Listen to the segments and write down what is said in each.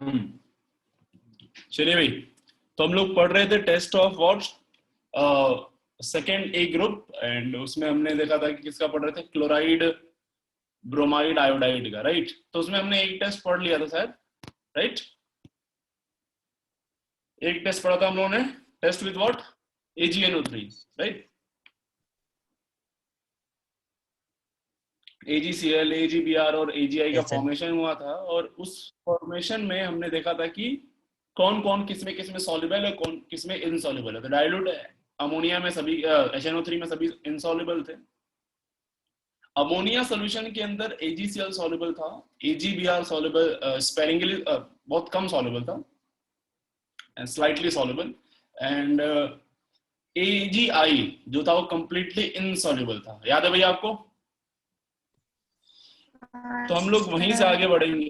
हम्म। चलिए भाई, तो हम लोग पढ़ रहे थे test of what, second A group, and उसमें हमने देखा था कि किसका पढ़ रहे थे, क्लोराइड, ब्रोमाइड, आयोडाइड का, राइट। तो उसमें हमने एक टेस्ट पढ़ लिया था शायद, राइट। एक टेस्ट पढ़ा था हम लोगों ने, test with what, AgNO3, right. AgCl, AgBr और AgI का यस सर। फॉर्मेशन हुआ था, और उस फॉर्मेशन में हमने देखा था कि कौन कौन किसमें सॉल्युबल है, कौन किसमें इनसॉल्युबल है। तो डाइल्यूट अमोनिया में सभी, HNO3 में सभी इनसॉल्युबल थे। अमोनिया सॉल्यूशन के अंदर AgCl सॉल्युबल था, AgBr सॉल्युबल स्पेरिंगली, बहुत कम सॉल्युबल था, स्लाइटली सॉल्युबल, एंड AgI जो था वो कंप्लीटली इनसॉल्युबल था। याद है भैया आपको? तो हम लोग वहीं से आगे बढ़ेंगे।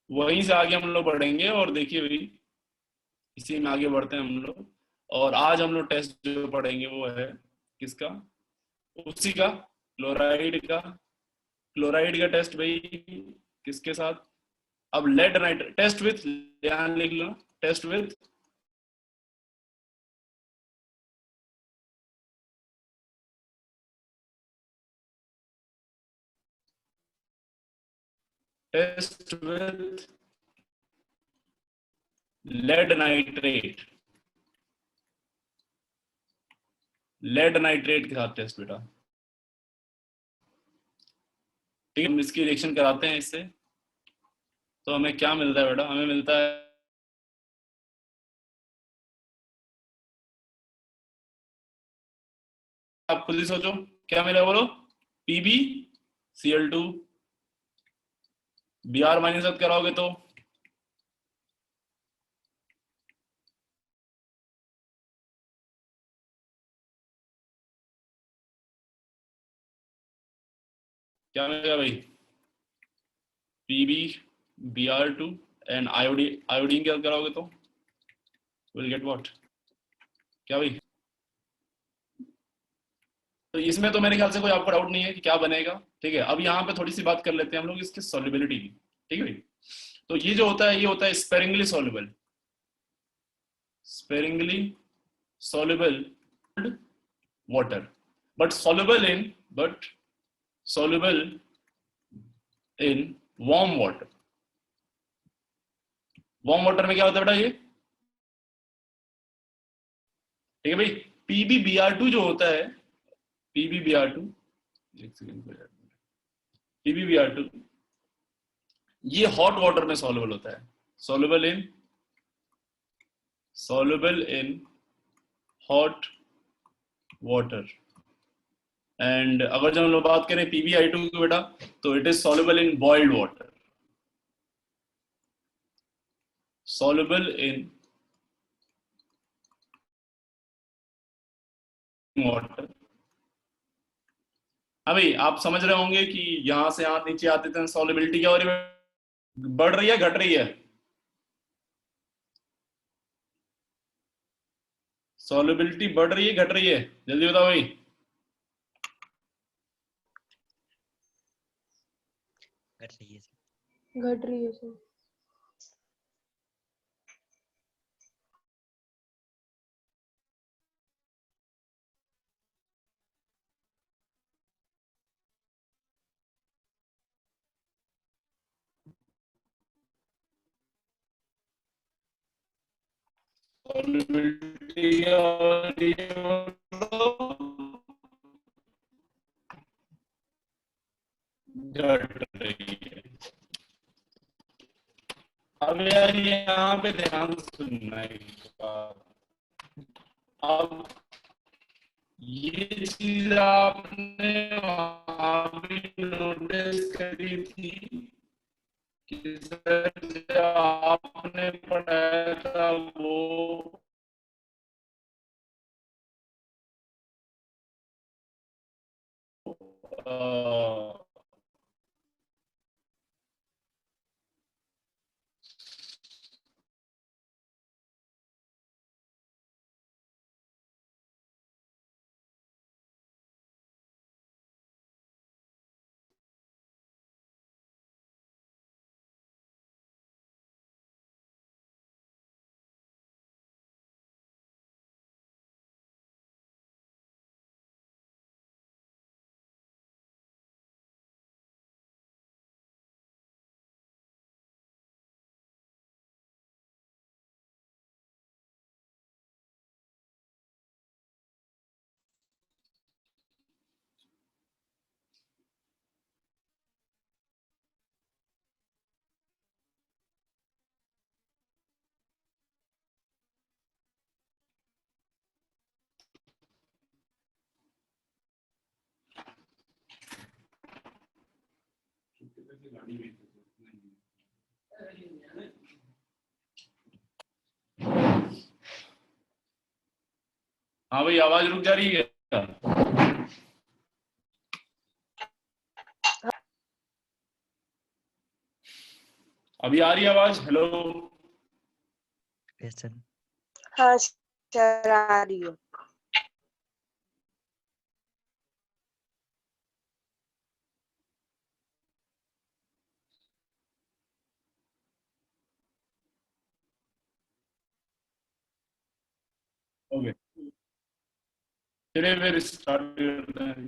वहीं से आगे हम लोग बढ़ेंगे, और देखिए भाई, इसी में आगे बढ़ते हैं हम लोग। और आज हम लोग टेस्ट जो पढ़ेंगे वो है किसका, उसी का, क्लोराइड का। क्लोराइड का टेस्ट भाई किसके साथ, अब लेड नाइट्रेट टेस्ट विथ, ध्यान लिख लो, test with test with lead nitrate, lead nitrate के साथ टेस्ट बेटा, ठीक है। हम इसकी रिएक्शन कराते हैं इससे, तो हमें क्या मिलता है बेटा, हमें मिलता है, आप खुद ही सोचो क्या मिला, बोलो। PbCl2, Br माइनस कराओगे तो क्या मिलेगा भाई, PbBr2, एंड आयोडीन, आयोडीन क्या कराओगे तो विल गेट व्हाट, क्या भाई। तो इसमें तो मेरे ख्याल से कोई आपको डाउट नहीं है कि क्या बनेगा, ठीक है। अब यहाँ पे थोड़ी सी बात कर लेते हैं हम लोग इसकी सॉल्युबिलिटी की, ठीक है भाई। तो ये जो होता है, ये होता है sparingly soluble, sparingly soluble water, but soluble in, but soluble in warm water। Warm water में क्या होता है बेटा ये, ठीक है भाई। PbBr2 जो होता है, PbBr2, एक सेकंड, PbBr2 ये हॉट वाटर में सॉल्युबल होता है, soluble in, soluble in hot water। And अगर जब हम लोग बात करें PbI2 की बेटा, तो it is soluble in boiled water, soluble in water. हाँ भाई, आप समझ रहे होंगे कि यहां से यहां नीचे आते थे, सॉल्युबिलिटी क्या हो रही है, बढ़ रही है घट रही है, सॉल्युबिलिटी बढ़ रही है घट रही है, जल्दी बताओ भाई। घट रही है सर। घट रही है सर। सॉल्युबिलिटी और घट रही है। अब यार यहाँ पे ध्यान सुनना एक बात, अब ये चीज आपने वहां भी नोटिस करी थी कि सर जो आपने पढ़ाया था वो अ, हाँ भाई, आवाज रुक जा रही है। अभी आ रही है आवाज? हेलो। Yes sir. हाँ सर, आ रही है। ओके, चलिए फिर स्टार्ट करते हैं।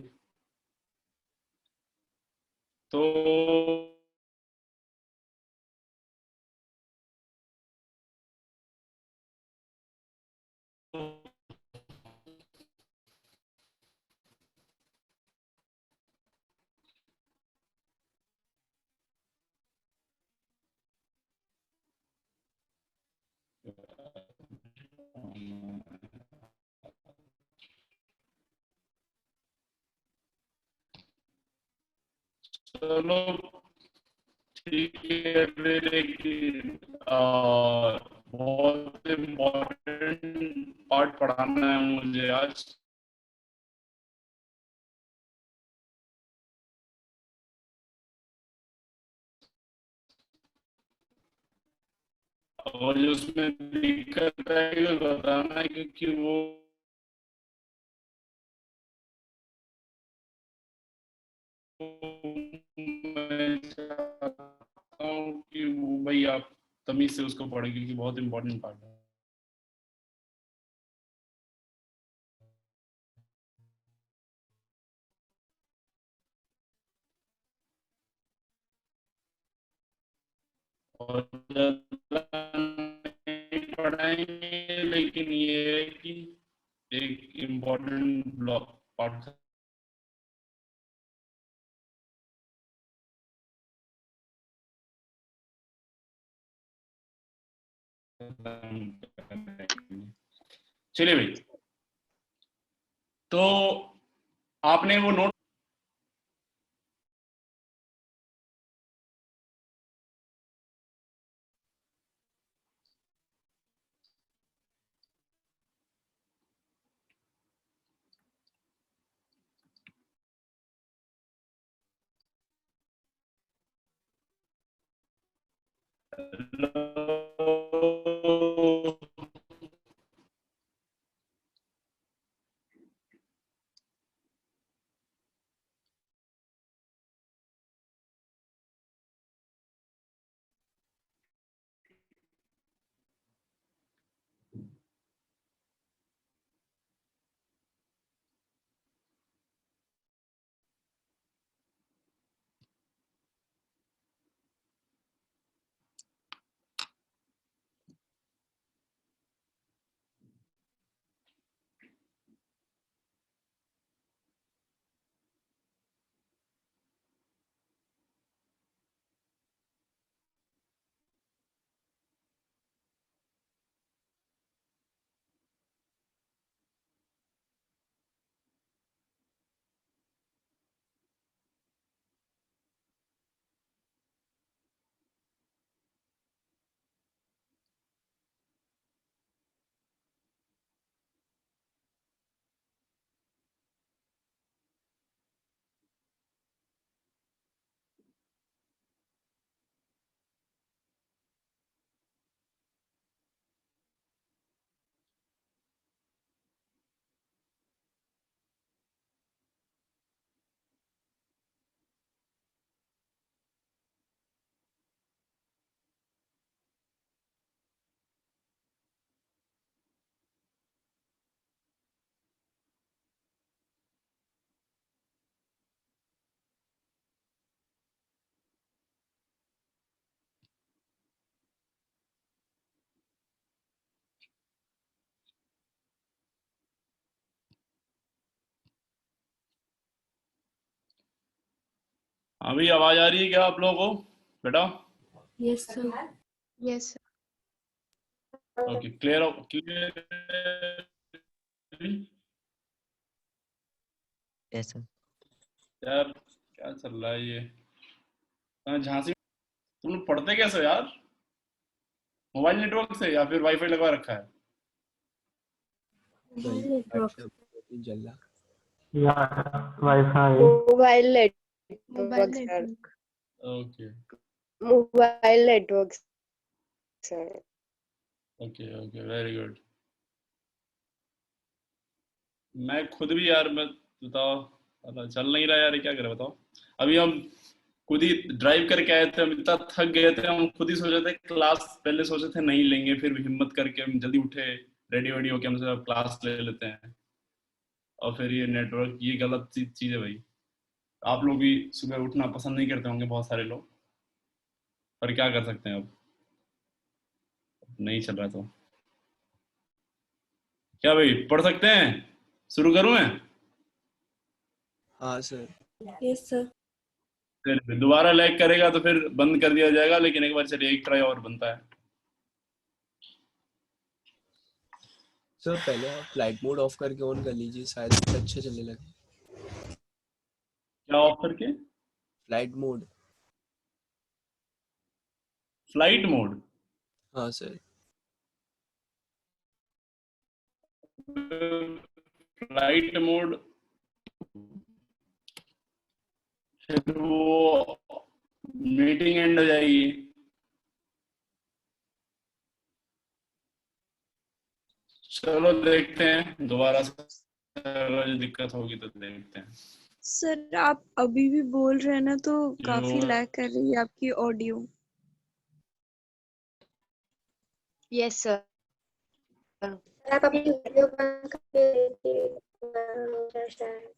तो चलो ठीक है, फिर एक बहुत इम्पोर्टेंट पार्ट पढ़ाना है मुझे आज। और जो उसमें दिक्कत है बताना है, क्योंकि वो मैं चाहता हूँ कि वो भाई आप तमीज से उसको पढ़ें, क्योंकि बहुत इम्पोर्टेंट पार्ट है। और ज़्यादा नहीं पढ़ाएंगे, लेकिन ये है कि एक इम्पोर्टेंट ब्लॉक पार्ट चलिए भाई, तो आपने वो नोट अभी आवाज आ रही है क्या आप लोगों को बेटा? Yes sir. Yes okay, clear clear. Yes sir. यार क्या चल रहा है ये? झांसी तुम लोग पढ़ते कैसे हो यार? मोबाइल नेटवर्क से या फिर वाईफाई लगवा रखा है? जल्ला या wifi mobile mobile network sir, network. Okay mobile network sir. Okay okay, very good. मैं खुद भी यार, मैं बताओ, अल्लाह, चल नहीं रहा यार, ये क्या करे बताओ। अभी हम खुद ही ड्राइव करके आए थे, हम इतना थक गए थे, हम खुद ही सोचे थे क्लास, पहले सोचे थे नहीं लेंगे, फिर हिम्मत करके हम जल्दी उठे, रेडी वेडी होके हमसे क्लास ले लेते हैं, और फिर ये नेटवर्क, ये गलत चीज है भाई। आप लोग भी सुबह उठना पसंद नहीं करते होंगे बहुत सारे लोग, पर क्या कर सकते हैं, अब नहीं चल रहा तो क्या भाई, पढ़ सकते हैं? शुरू करूं मैं? हाँ सर। Yes sir. फिर दोबारा लैग करेगा तो फिर बंद कर दिया जाएगा, लेकिन एक बार चलिए एक ट्राई और बनता है। सर पहले आप फ्लाइट मोड ऑफ करके ऑन कर लीजिए, शायद अच्छे चलने लगे। क्या ऑफ करके? Flight mode. Flight mode? हाँ सर। फ्लाइट मोड, फिर वो मीटिंग एंड हो जाएगी। चलो देखते हैं दोबारा से, अगर दिक्कत होगी तो देखते हैं। सर आप अभी भी बोल रहे हैं ना, तो काफी जो- लैग कर रही है आपकी ऑडियो। Yes sir. आप अपनी वीडियो बंद कर दीजिए।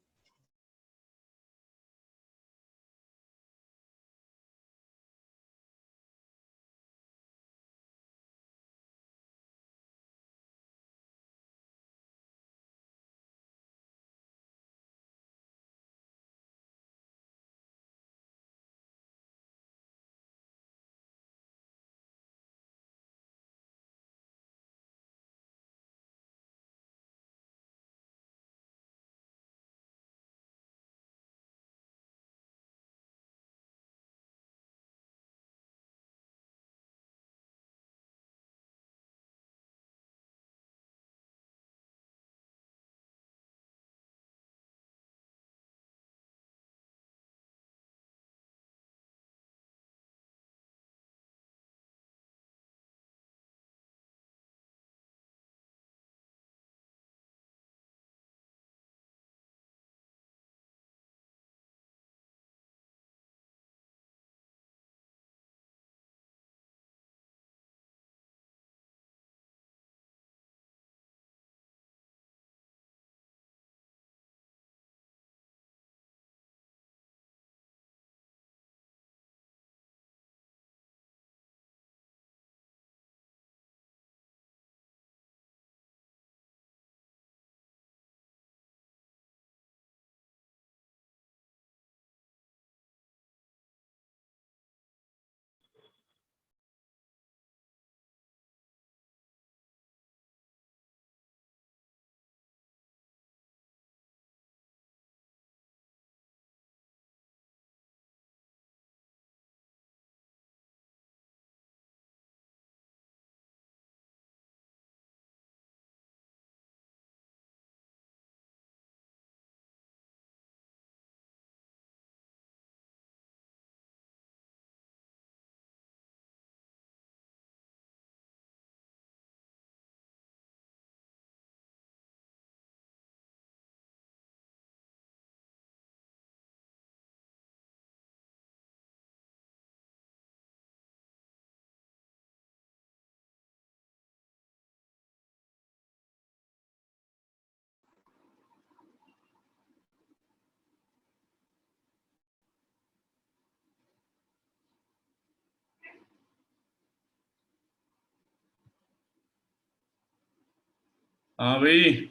हाँ भाई,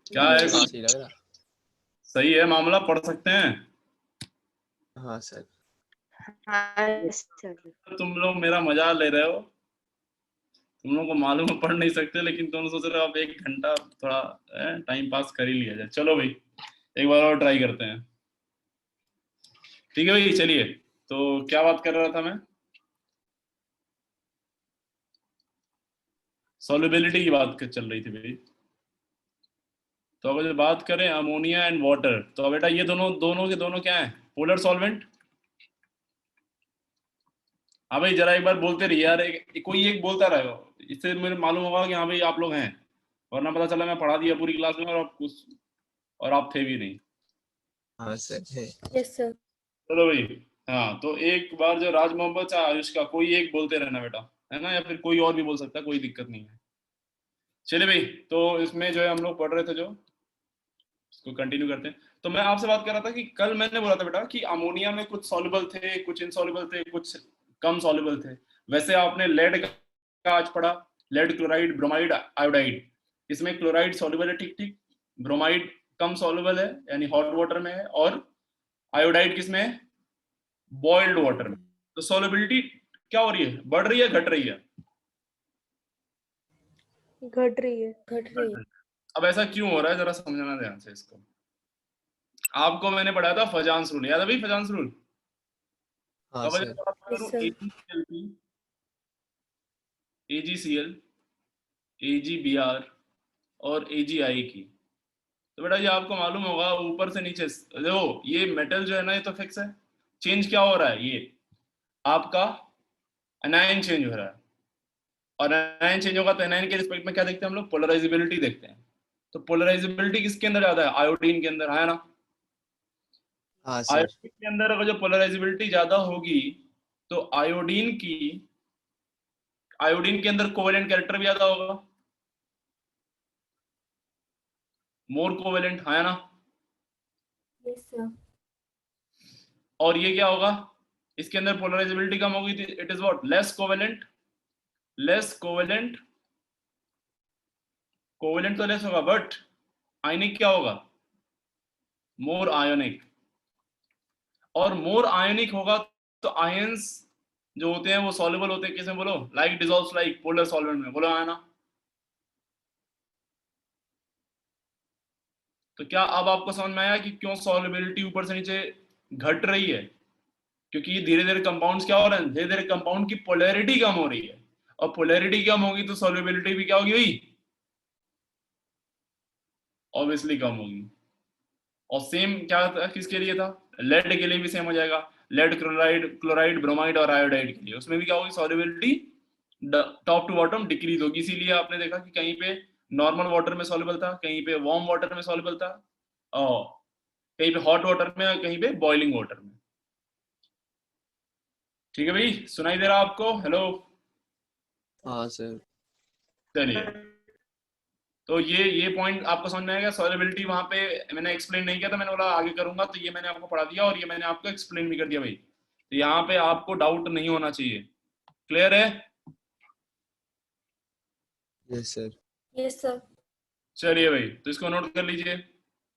क्या है? हाँ सही लग रहा। सही है मामला, पढ़ सकते हैं। हाँ सर। हाँ सर। तुम लोग मेरा मजा ले रहे हो, तुम लोगों को मालूम है पढ़ नहीं सकते, लेकिन तुम सोच रहे हो आप 1 घंटा थोड़ा टाइम पास कर ही लिया जाए। चलो भाई, एक बार और ट्राई करते हैं। ठीक है भाई, चलिए। तो क्या बात कर रहा था मैं? सॉल्युबिलिटी की बात चल रही थी भाई। तो अगर बात करें अमोनिया एंड वाटर, तो बेटा ये दोनों दोनों के दोनों क्या है? Polar solvent. हाँ भाई, जरा एक बार बोलते रहिए यार, कोई एक बोलता रहेगा, इससे मुझे मालूम होगा कि हाँ भाई आप लोग हैं, वरना पता चला मैं पढ़ा दिया पूरी क्लास में और आप थे भी नहीं। हाँ सर है। Yes sir. चलो भाई, हाँ तो एक बार जो राज मोहम्मद चाहे आयुष का, कोई एक बोलते रहना बेटा, है ना, या फिर कोई और भी बोल सकता है, कोई दिक्कत नहीं है। चलिए भाई, तो इसमें जो है हम लोग पढ़ रहे थे, जो इसको कंटिन्यू करते हैं। तो मैं आपसे बात कर रहा था कि कल मैंने बोला था बेटा कि अमोनिया में कुछ सॉल्युबल थे, कुछ इनसॉल्युबल थे, कुछ कम सॉल्युबल थे। वैसे आपने लेड का आज पढ़ा, लेड क्लोराइड, ब्रोमाइड, आयोडाइड। इसमें क्लोराइड सॉल्युबल है, ठीक ठीक, ब्रोमाइड कम सॉल्युबल है यानी हॉट वाटर में है, और आयोडाइड किसमें है? बॉइल्ड वाटर में। तो सॉल्युबिलिटी क्या हो रही है? बढ़ रही है, घट रही है? घट रही है। घट रही है। अब ऐसा क्यों हो रहा है, जरा समझना ध्यान से इसको। आपको मैंने पढ़ाया था फजांस रूल, याद है भाई फजांस रूल? हाँ sir. Yes, sir. AgCl, AgBr और AgI की। तो बेटा ये आपको मालूम होगा, ऊपर से नीचे देखो, ये मेटल जो है ना, ये तो फिक्स है। चेंज क्या हो रहा है? ये आपका एनायन चेंज हो रहा है, और एनायन चेंज होगा तो एनायन के रिस्पेक्ट में क्या देखते हैं हम लोग? पोलराइजेबिलिटी देखते हैं। तो पोलराइजेबिलिटी किसके अंदर ज्यादा है? आयोडीन के अंदर, है ना? हाँ सर। आयोडीन के अंदर अगर जो पोलराइजेबिलिटी ज्यादा होगी, तो आयोडीन के अंदर कोवेलेंट कैरेक्टर भी ज्यादा होगा, मोर कोवेलेंट, है ना? Yes sir. और ये क्या होगा? इसके अंदर पोलराइजेबिलिटी कम होगी, it is what? Less covalent. Covalent तो लेस होगा, बट आयनिक क्या होगा? मोर आयोनिक। और मोर आयोनिक होगा तो आयंस जो होते हैं वो सॉल्युबल होते हैं किसमें? बोलो, like dissolves like polar solvent में, बोलो, है ना? तो क्या अब आपको समझ में आया कि क्यों सॉल्युबिलिटी ऊपर से नीचे घट रही है? क्योंकि ये धीरे धीरे कंपाउंड्स क्या हो रहे हैं? धीरे धीरे कंपाउंड की पोलैरिटी कम हो रही है, और पोलैरिटी कम होगी तो सॉल्युबिलिटी भी क्या होगी भाई? ऑब्वियसली कम होगी। और सेम क्या था, किसके लिए था? लेड के लिए भी सेम हो जाएगा। लेड क्लोराइड, ब्रोमाइड और आयोडाइड के लिए, उसमें भी क्या होगी? Solubility top to bottom decrease होगी। इसीलिए आपने देखा कि कहीं पे नॉर्मल वाटर में सॉल्युबल था, कहीं पे वार्म वाटर में सॉल्युबल था, और कहीं पे हॉट वाटर में, और कहीं पे बॉइलिंग वाटर में। ठीक है भाई, सुनाई दे रहा आपको? हेलो? हाँ सर। चलिए, तो ये पॉइंट आपको समझ में आएगा। सॉल्युबिलिटी वहां पे मैंने एक्सप्लेन नहीं किया था, मैंने बोला आगे करूंगा, तो ये मैंने आपको पढ़ा दिया, और ये मैंने आपको एक्सप्लेन भी कर दिया भाई। तो यहाँ पे आपको डाउट नहीं होना चाहिए। क्लियर है? Yes sir. Yes sir. चलिए भाई, तो इसको नोट कर लीजिए।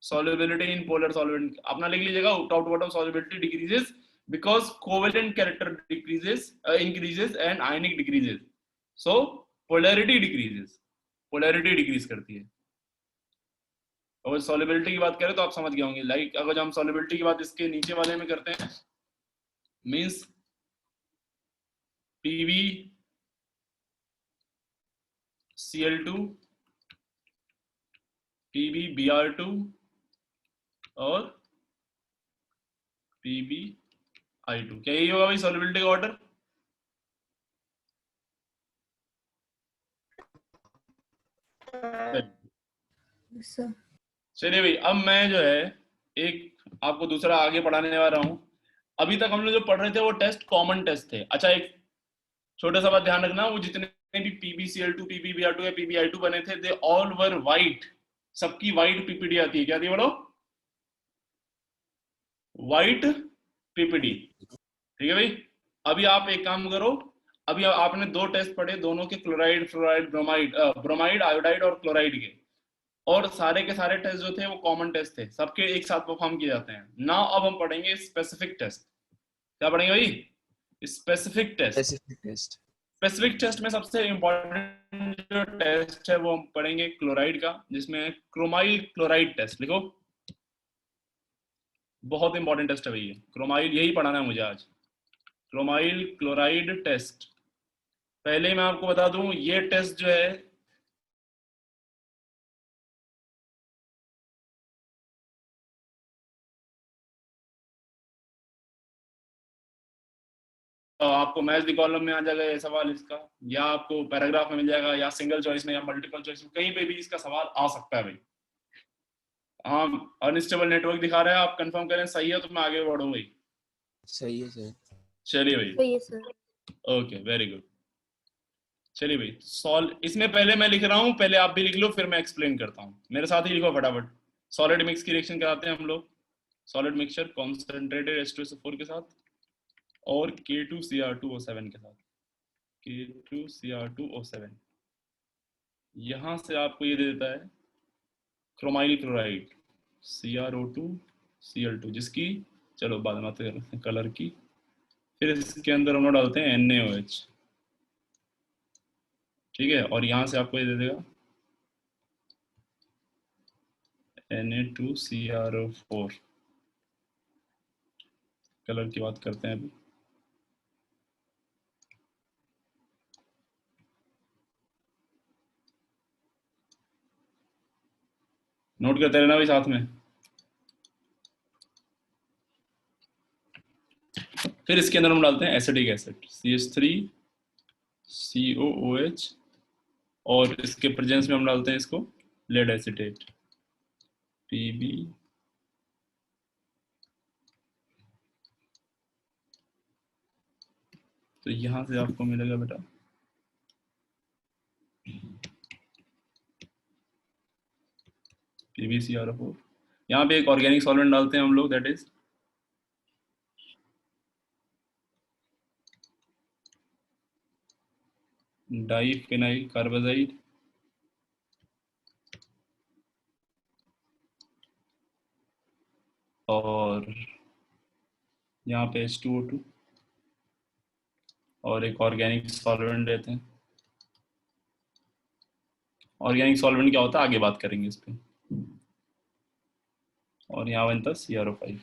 सॉल्युबिलिटी इन पोलर सॉल्वेंट अपना लिख लीजिएगा, top to bottom solubility decreases because covalent character increases and ionic decreases, so polarity decrease करती है। अगर सॉल्युबिलिटी की बात करें तो आप समझ गए होंगे, लाइक अगर हम सॉल्युबिलिटी की बात इसके नीचे वाले में करते हैं, मींस PbCl2, PbBr2 और PbI2, क्या यही होगा भाई सॉल्युबिलिटी का ऑर्डर? Yes sir. चलिए भाई, अब मैं जो है एक आपको दूसरा आगे पढ़ाने वाला हूं। अभी तक हम लोग जो पढ़ रहे थे वो टेस्ट कॉमन टेस्ट थे। अच्छा, एक छोटा सा बात ध्यान रखना, वो जितने भी PbCl2, PbBr2 या PbI2 बने थे, दे ऑल वर वाइट। सबकी वाइट पीपीडी आती है, क्या आती है बोलो? White PPD. ठीक है भाई, अभी आप एक काम करो, अभी आपने दो टेस्ट पढ़े, दोनों के क्लोराइड, फ्लोराइड, ब्रोमाइड, आयोडाइड और क्लोराइड के, और सारे के सारे टेस्ट जो थे वो कॉमन टेस्ट थे, सबके एक साथ परफॉर्म किए जाते हैं ना। अब हम पढ़ेंगे स्पेसिफिक टेस्ट। क्या पढ़ेंगे भाई? Specific test. स्पेसिफिक टेस्ट में सबसे इंपॉर्टेंट जो टेस्ट है वो हम पढ़ेंगे क्लोराइड का, जिसमें क्रोमाइल क्लोराइड टेस्ट। लिखो, बहुत इंपॉर्टेंट टेस्ट है भैया, क्रोमाइल, यही पढ़ाना है मुझे आज, क्रोमाइल क्लोराइड टेस्ट। पहले मैं आपको बता दूं, ये टेस्ट जो है आपको मैच द कॉलम में आ जाएगा ये सवाल इसका, या आपको पैराग्राफ में मिल जाएगा, या सिंगल चॉइस में, या मल्टीपल चॉइस में, कहीं पे भी इसका सवाल आ सकता है भाई। हाँ, अनस्टेबल नेटवर्क दिखा रहा है, आप कंफर्म करें सही है तो मैं आगे बढ़ूँ भाई। सही है सर। चलिए भाई, सही है सर। Okay very good. चलिए भाई, सॉल्व, इसमें पहले मैं लिख रहा हूँ, पहले आप भी लिख लो, फिर मैं एक्सप्लेन करता हूँ, मेरे साथ ही लिखो फटाफट। सॉलिड मिक्स की रिएक्शन कराते हैं हम लोग, सॉलिड मिक्सचर कॉन्सेंट्रेटेड H2SO4 के साथ और K2Cr2O7 के साथ, K2Cr2O7। यहां से आपको ये दे देता है क्रोमाइल क्लोराइड CrO2Cl2, जिसकी चलो बाद में बात करते हैं कलर की। फिर इसके अंदर हम लोग डालते हैं NaOH, ठीक है, और यहां से आपको ये दे देगा Na2CrO4। कलर की बात करते हैं अभी। नोट करते रहना भाई साथ में। फिर इसके अंदर हम डालते हैं एसिडिक एसिड CH3COOH, और इसके प्रेजेंस में हम डालते हैं इसको लेड एसिटेट PB। तो यहां से आपको मिलेगा बेटा PbCr4। यहाँ पे एक ऑर्गेनिक सॉल्वेंट डालते हैं हम लोग, दैट इज डाइफेनाइल कार्बाइड, और यहाँ पे H2O2, और एक ऑर्गेनिक सॉल्वेंट लेते हैं। ऑर्गेनिक सॉल्वेंट क्या होता है आगे बात करेंगे इस पे। और यहाँ बनता CrO5।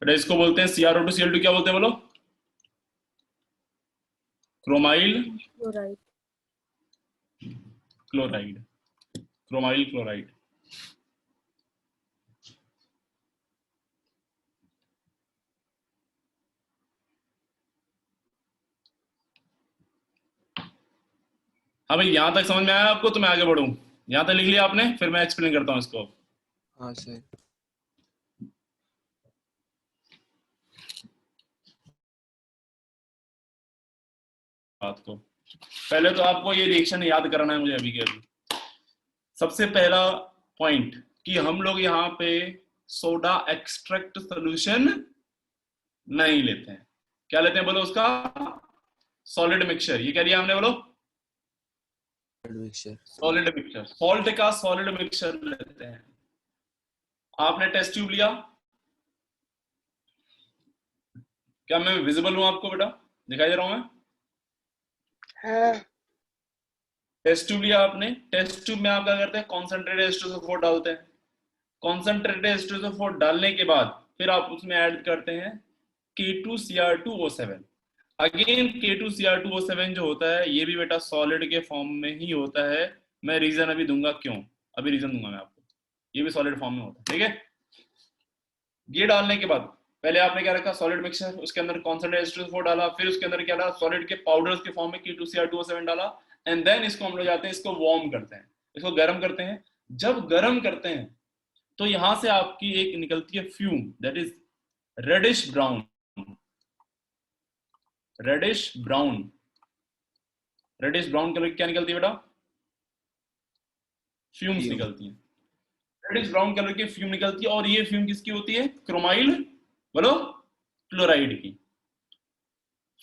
बेटा इसको बोलते हैं CrO2Cl2, क्या बोलते हैं बोलो? Chromyl chloride. Chloride, chromyl chloride. हाँ भाई, यहां तक समझ में आया आपको? तो मैं आगे बढ़ूं, यहां तक लिख लिया आपने, फिर मैं एक्सप्लेन करता हूं इसको। हाँ सर। बात को पहले तो आपको ये रिएक्शन याद करना है मुझे अभी के अभी। सबसे पहला पॉइंट कि हम लोग यहाँ पे सोडा एक्सट्रैक्ट सॉल्यूशन नहीं लेते हैं। क्या लेते हैं बोलो उसका? Solid mixture. ये क्या लिया हमने बोलो? मिक्सचर। सॉलिड मिक्सचर, सॉल्ट का सॉलिड मिक्सचर लेते हैं। आपने टेस्ट ट्यूब लिया, क्या मैं विजिबल हूं आपको बेटा? दिखाई दे रहा हूं मैं? हाँ। टेस्ट ट्यूब लिया आपने, टेस्ट ट्यूब में आप क्या करते हैं? कॉन्सेंट्रेटेड H2SO4 डालते हैं। कॉन्सेंट्रेटेड H2SO4 डालने के बाद फिर आप उसमें ऐड करते हैं K2Cr2O7। अगेन K2Cr2O7 जो होता है ये भी बेटा सॉलिड के फॉर्म में ही होता है। मैं रीजन अभी दूंगा क्यों, अभी रीजन दूंगा मैं आपको। ये भी सॉलिड फॉर्म में होता है, ठीक है। ये डालने के बाद पहले आपने क्या रखा? सॉलिड मिक्सचर, उसके अंदर कॉन्सेंट्रेटेड H2SO4 डाला, फिर उसके अंदर क्या डाला? सॉलिड के पाउडर्स के फॉर्म में K2Cr2O7 डाला, एंड देन इसको हम लोग जाते हैं, इसको वार्म करते हैं, इसको गर्म करते हैं। जब गर्म करते हैं तो यहां से आपकी एक निकलती है fume, that is reddish brown, reddish brown. Reddish brown colour क्या निकलती है बेटा? फ्यूम्स निकलती हैं। रेडिश ब्राउन कलर की फ्यूम निकलती है, और ये फ्यूम किसकी होती है? क्रोमाइल बोलो क्लोराइड की।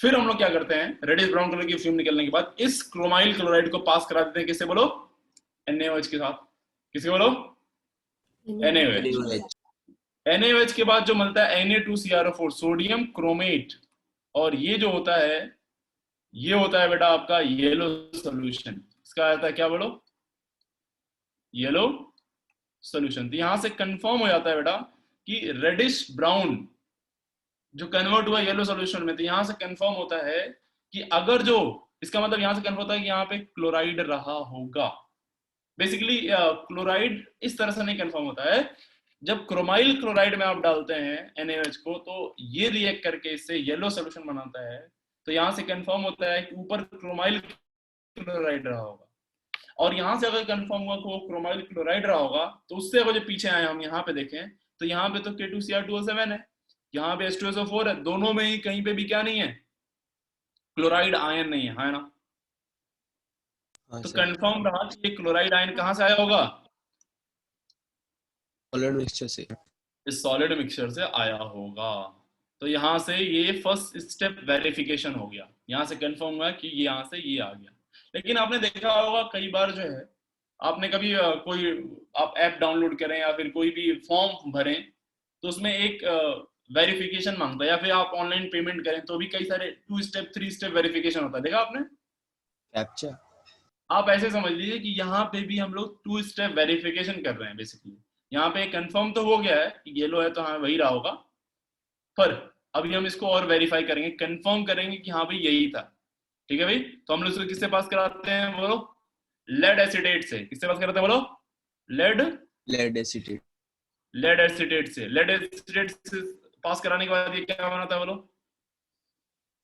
फिर हम लोग क्या करते हैं? रेडिश ब्राउन कलर की फ्यूम निकलने के बाद इस क्रोमाइल क्लोराइड को पास करा देते हैं किससे बोलो? NaOH के साथ। किसके बोलो? NaOH। NaOH के बाद जो मिलता है Na2CrO4, सोडियम क्रोमेट। और ये जो होता है ये होता है बेटा आपका येलो सोल्यूशन। इसका आता है क्या बोलो, येलो सोल्यूशन। तो यहां से कंफर्म हो जाता है बेटा कि रेडिश ब्राउन जो कन्वर्ट हुआ येलो सोल्यूशन में, तो यहां से कंफर्म होता है कि अगर जो, इसका मतलब यहां से कंफर्म होता है कि यहाँ पे क्लोराइड रहा होगा। बेसिकली क्लोराइड इस तरह से नहीं कंफर्म होता है, जब क्रोमाइल क्लोराइड में आप डालते हैं NaOH को, तो ये रिएक्ट करके इससे येलो सोल्यूशन बनाता है। तो यहां से कंफर्म होता है कि ऊपर क्रोमाइल क्लोराइड रहा होगा, और यहां से अगर कंफर्म हुआ कि वो क्रोमाइल क्लोराइड रहा होगा, तो उससे अगर जो पीछे आए हम यहाँ पे देखें, तो यहाँ पे तो K2Cr2O7 है, यहाँ पे H2SO4 है, दोनों में ही कहीं पे भी क्या नहीं है, क्लोराइड आयन नहीं है, है ना। हाँ तो सर, कंफर्म रहा कि ये क्लोराइड आयन कहां से आया होगा, सॉलिड मिक्सचर से। इस सॉलिड मिक्सचर से आया होगा। तो यहां से ये फर्स्ट स्टेप वेरिफिकेशन हो गया, यहां से कंफर्म हुआ कि ये यहां से ये आ गया। लेकिन आपने देखा होगा कई बार जो है, आपने कभी कोई आप ऐप डाउनलोड करें या फिर कोई भी फॉर्म भरें, तो उसमें एक वेरिफिकेशन मांगता है, या फिर आप ऑनलाइन पेमेंट करें तो भी कई सारे 2 स्टेप 3 स्टेप वेरिफिकेशन होता है, देखा आपने। कैप्चा। आप ऐसे समझ लीजिए कि यहाँ पे भी हम लोग 2 स्टेप वेरिफिकेशन कर रहे हैं बेसिकली। यहाँ पे कंफर्म तो हो गया है कि येलो है तो हाँ वही रहा होगा, पर अभी हम इसको और वेरीफाई करेंगे, कंफर्म करेंगे कि हाँ भाई यही था। ठीक है भाई, तो हम लोग इसको किससे पास कराते हैं बोलो, लेड एसिटेट से। किससे पास कराते हैं बोलो, lead lead acetate. Lead acetate से। लेड एसिटेट से पास कराने के बाद ये क्या बनाता है बोलो,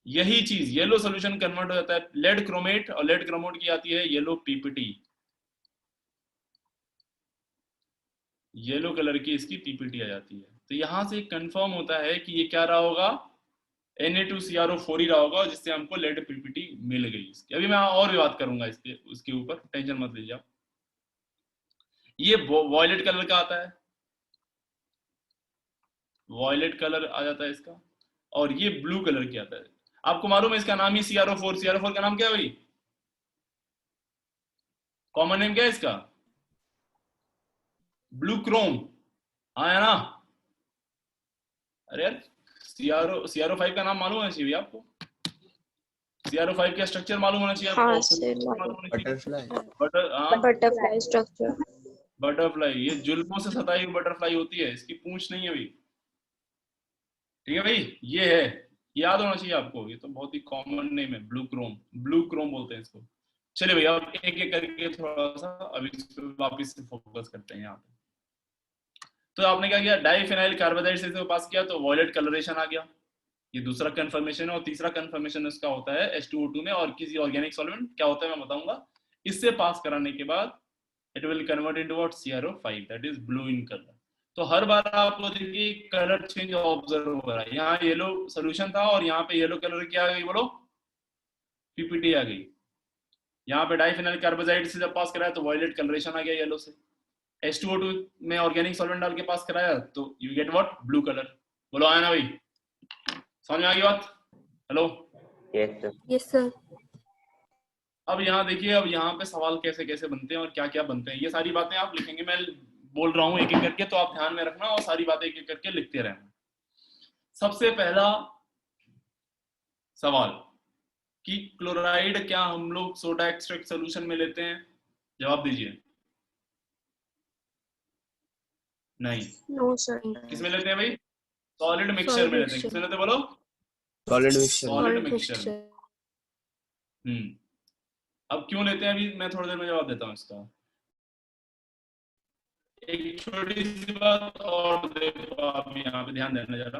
यही चीज येलो सोल्यूशन कन्वर्ट हो जाता है लेड क्रोमेट, और लेड क्रोमेट की आती है येलो पीपीटी, येलो कलर की इसकी पीपीटी आ जाती है। तो यहां से कंफर्म होता है कि ये क्या रहा होगा, Na2CrO4 ही रहा होगा, जिससे हमको लेड पीपीटी मिल गई इसकी। अभी मैं और भी बात करूंगा इसके उसके ऊपर, टेंशन मत लीजिए आप। ये वॉयलेट कलर का आता है, वॉयलेट कलर आ जाता है इसका, और ये ब्लू कलर की आता है। आपको मालूम है इसका नाम ही CrO4। CrO4 का नाम क्या है भाई, कॉमन नेम क्या है इसका, ब्लू क्रोम, आया ना। अरे यार CrO5 का नाम मालूम होना चाहिए आपको, CrO5 का स्ट्रक्चर मालूम होना चाहिए हाँ आपको, सर, मालूम होना चाहिए। बटरफ्लाई। Butterfly structure. बटरफ्लाई, ये जुल्मों से सताई हुई बटरफ्लाई होती है, इसकी पूंछ नहीं है भाई। ठीक है भाई, ये है, याद होना चाहिए आपको, ये तो बहुत ही कॉमन नेम है, ब्लू क्रोम। ब्लू क्रोम बोलते हैं इसको। चलिए भैया अब एक एक करके थोड़ा सा अभी इस पे वापस से फोकस करते हैं यहाँ पे। तो आपने क्या किया, डाइफिनाइल कार्बोनाइड से पास किया तो वॉयलेट कलरेशन आ गया, ये दूसरा कंफर्मेशन है। और तीसरा कंफर्मेशन इसका होता है H2O2 में, और किसी ऑर्गेनिक सॉल्वेंट क्या होता है मैं बताऊंगा। इससे पास कराने के बाद it will convert into what, CrO5, that is blue in colour. तो हर बार आपको देखिए कलर चेंज ऑब्जर्व हो रहा है, यहाँ येलो सोल्यूशन था और यहाँ पे येलो कलर क्या आ गई बोलो, पीपीटी आ गई। यहाँ पे डाइफिनाइल कार्बोनाइड से जब पास कराया तो वॉयलेट कलरेशन आ गया येलो से। H2O2 में ऑर्गेनिक सॉल्वेंट डाल के पास कराया तो you get what, blue colour. बोलो आया ना भाई, समझ में आ गई बात। Hello, yes sir. अब यहाँ देखिए, अब यहाँ पे सवाल कैसे कैसे बनते हैं और क्या क्या बनते हैं, ये सारी बातें आप लिखेंगे। मैं बोल रहा हूँ एक एक करके, तो आप ध्यान में रखना और सारी बातें एक एक करके लिखते रहना। सबसे पहला सवाल कि क्लोराइड क्या हम लोग सोडा एक्सट्रैक्ट सोल्यूशन में लेते हैं, जवाब दीजिए। नहीं। No sir. किस में लेते हैं भाई, सॉलिड मिक्सचर में लेते हैं। किस में लेते हैं बोलो, सॉलिड मिक्सचर। सॉलिड मिक्सचर में। अब क्यों लेते हैं अभी मैं थोड़ी देर में जवाब देता हूँ इसका। एक छोटी सी बात और देखो, आप यहाँ पे ध्यान देना जरा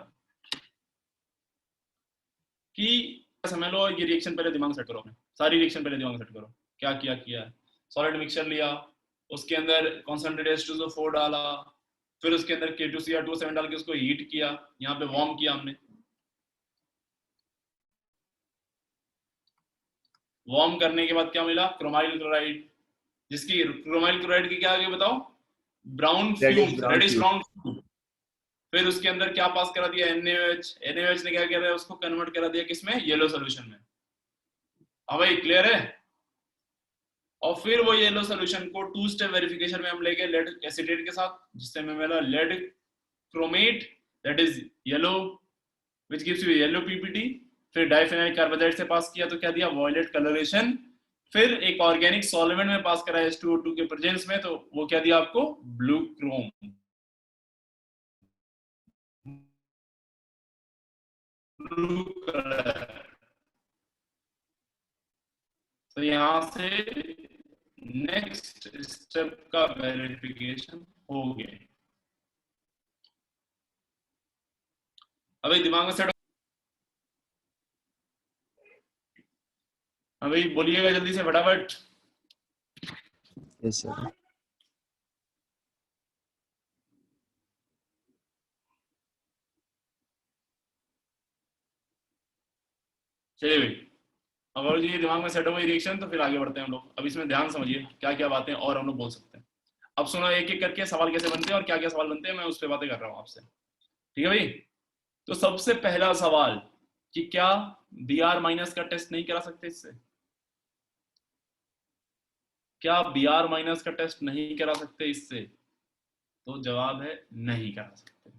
कि समझ लो ये रिएक्शन पहले दिमाग सेट करो अपने, सारी रिएक्शन पहले दिमाग सेट करो। क्या किया है, सॉलिड मिक्सचर लिया, उसके अंदर कॉन्सेंट्रेटेड H2SO4 डाला, फिर उसके अंदर K2Cr2O7 डाल के उसको हीट किया, यहाँ पे वार्म किया हमने। वार्म करने के बाद क्या मिला, क्रोमाइल क्लोराइड, जिसकी क्रोमाइल क्लोराइड की क्या आ गई बताओ, brown fume, reddish brown fume. फिर उसके अंदर क्या पास करा दिया, NaOH। NaOH ने क्या किया, उसको कन्वर्ट करा दिया किसमें, येलो सोल्यूशन में। हाँ भाई क्लियर है। और फिर वो येलो सोल्यूशन को 2 स्टेप वेरिफिकेशन में हम ले गए लेड एसिटेट के साथ, जिससे हमें मिला lead chromate, that is yellow, which gives you yellow PPT. फिर डाइफिनाइल कार्बोहाइड्रेट से पास किया तो क्या दिया, वॉयलेट कलरेशन। फिर एक ऑर्गेनिक सॉल्वेंट में पास करा H2O2 के प्रेजेंस में, तो वो क्या दिया आपको, ब्लू क्रोम। Blue colour. तो यहां से नेक्स्ट स्टेप का वेरिफिकेशन हो गया। अभी दिमाग में सेट, अभी बोलिएगा जल्दी से फटाफट। Yes sir. चलिए भाई, अगर ये दिमाग में सेट हो गई रिएक्शन तो फिर आगे बढ़ते हैं हम लोग। अब इसमें ध्यान समझिए क्या क्या बातें और हम लोग बोल सकते हैं। अब सुनो एक एक करके सवाल कैसे बनते हैं और क्या क्या सवाल बनते हैं, मैं उस पर बातें कर रहा हूँ आपसे, ठीक है भाई। तो सबसे पहला सवाल कि क्या Br माइनस का टेस्ट नहीं करा सकते इससे, क्या Br माइनस का टेस्ट नहीं करा सकते इससे, तो जवाब है नहीं करा सकते।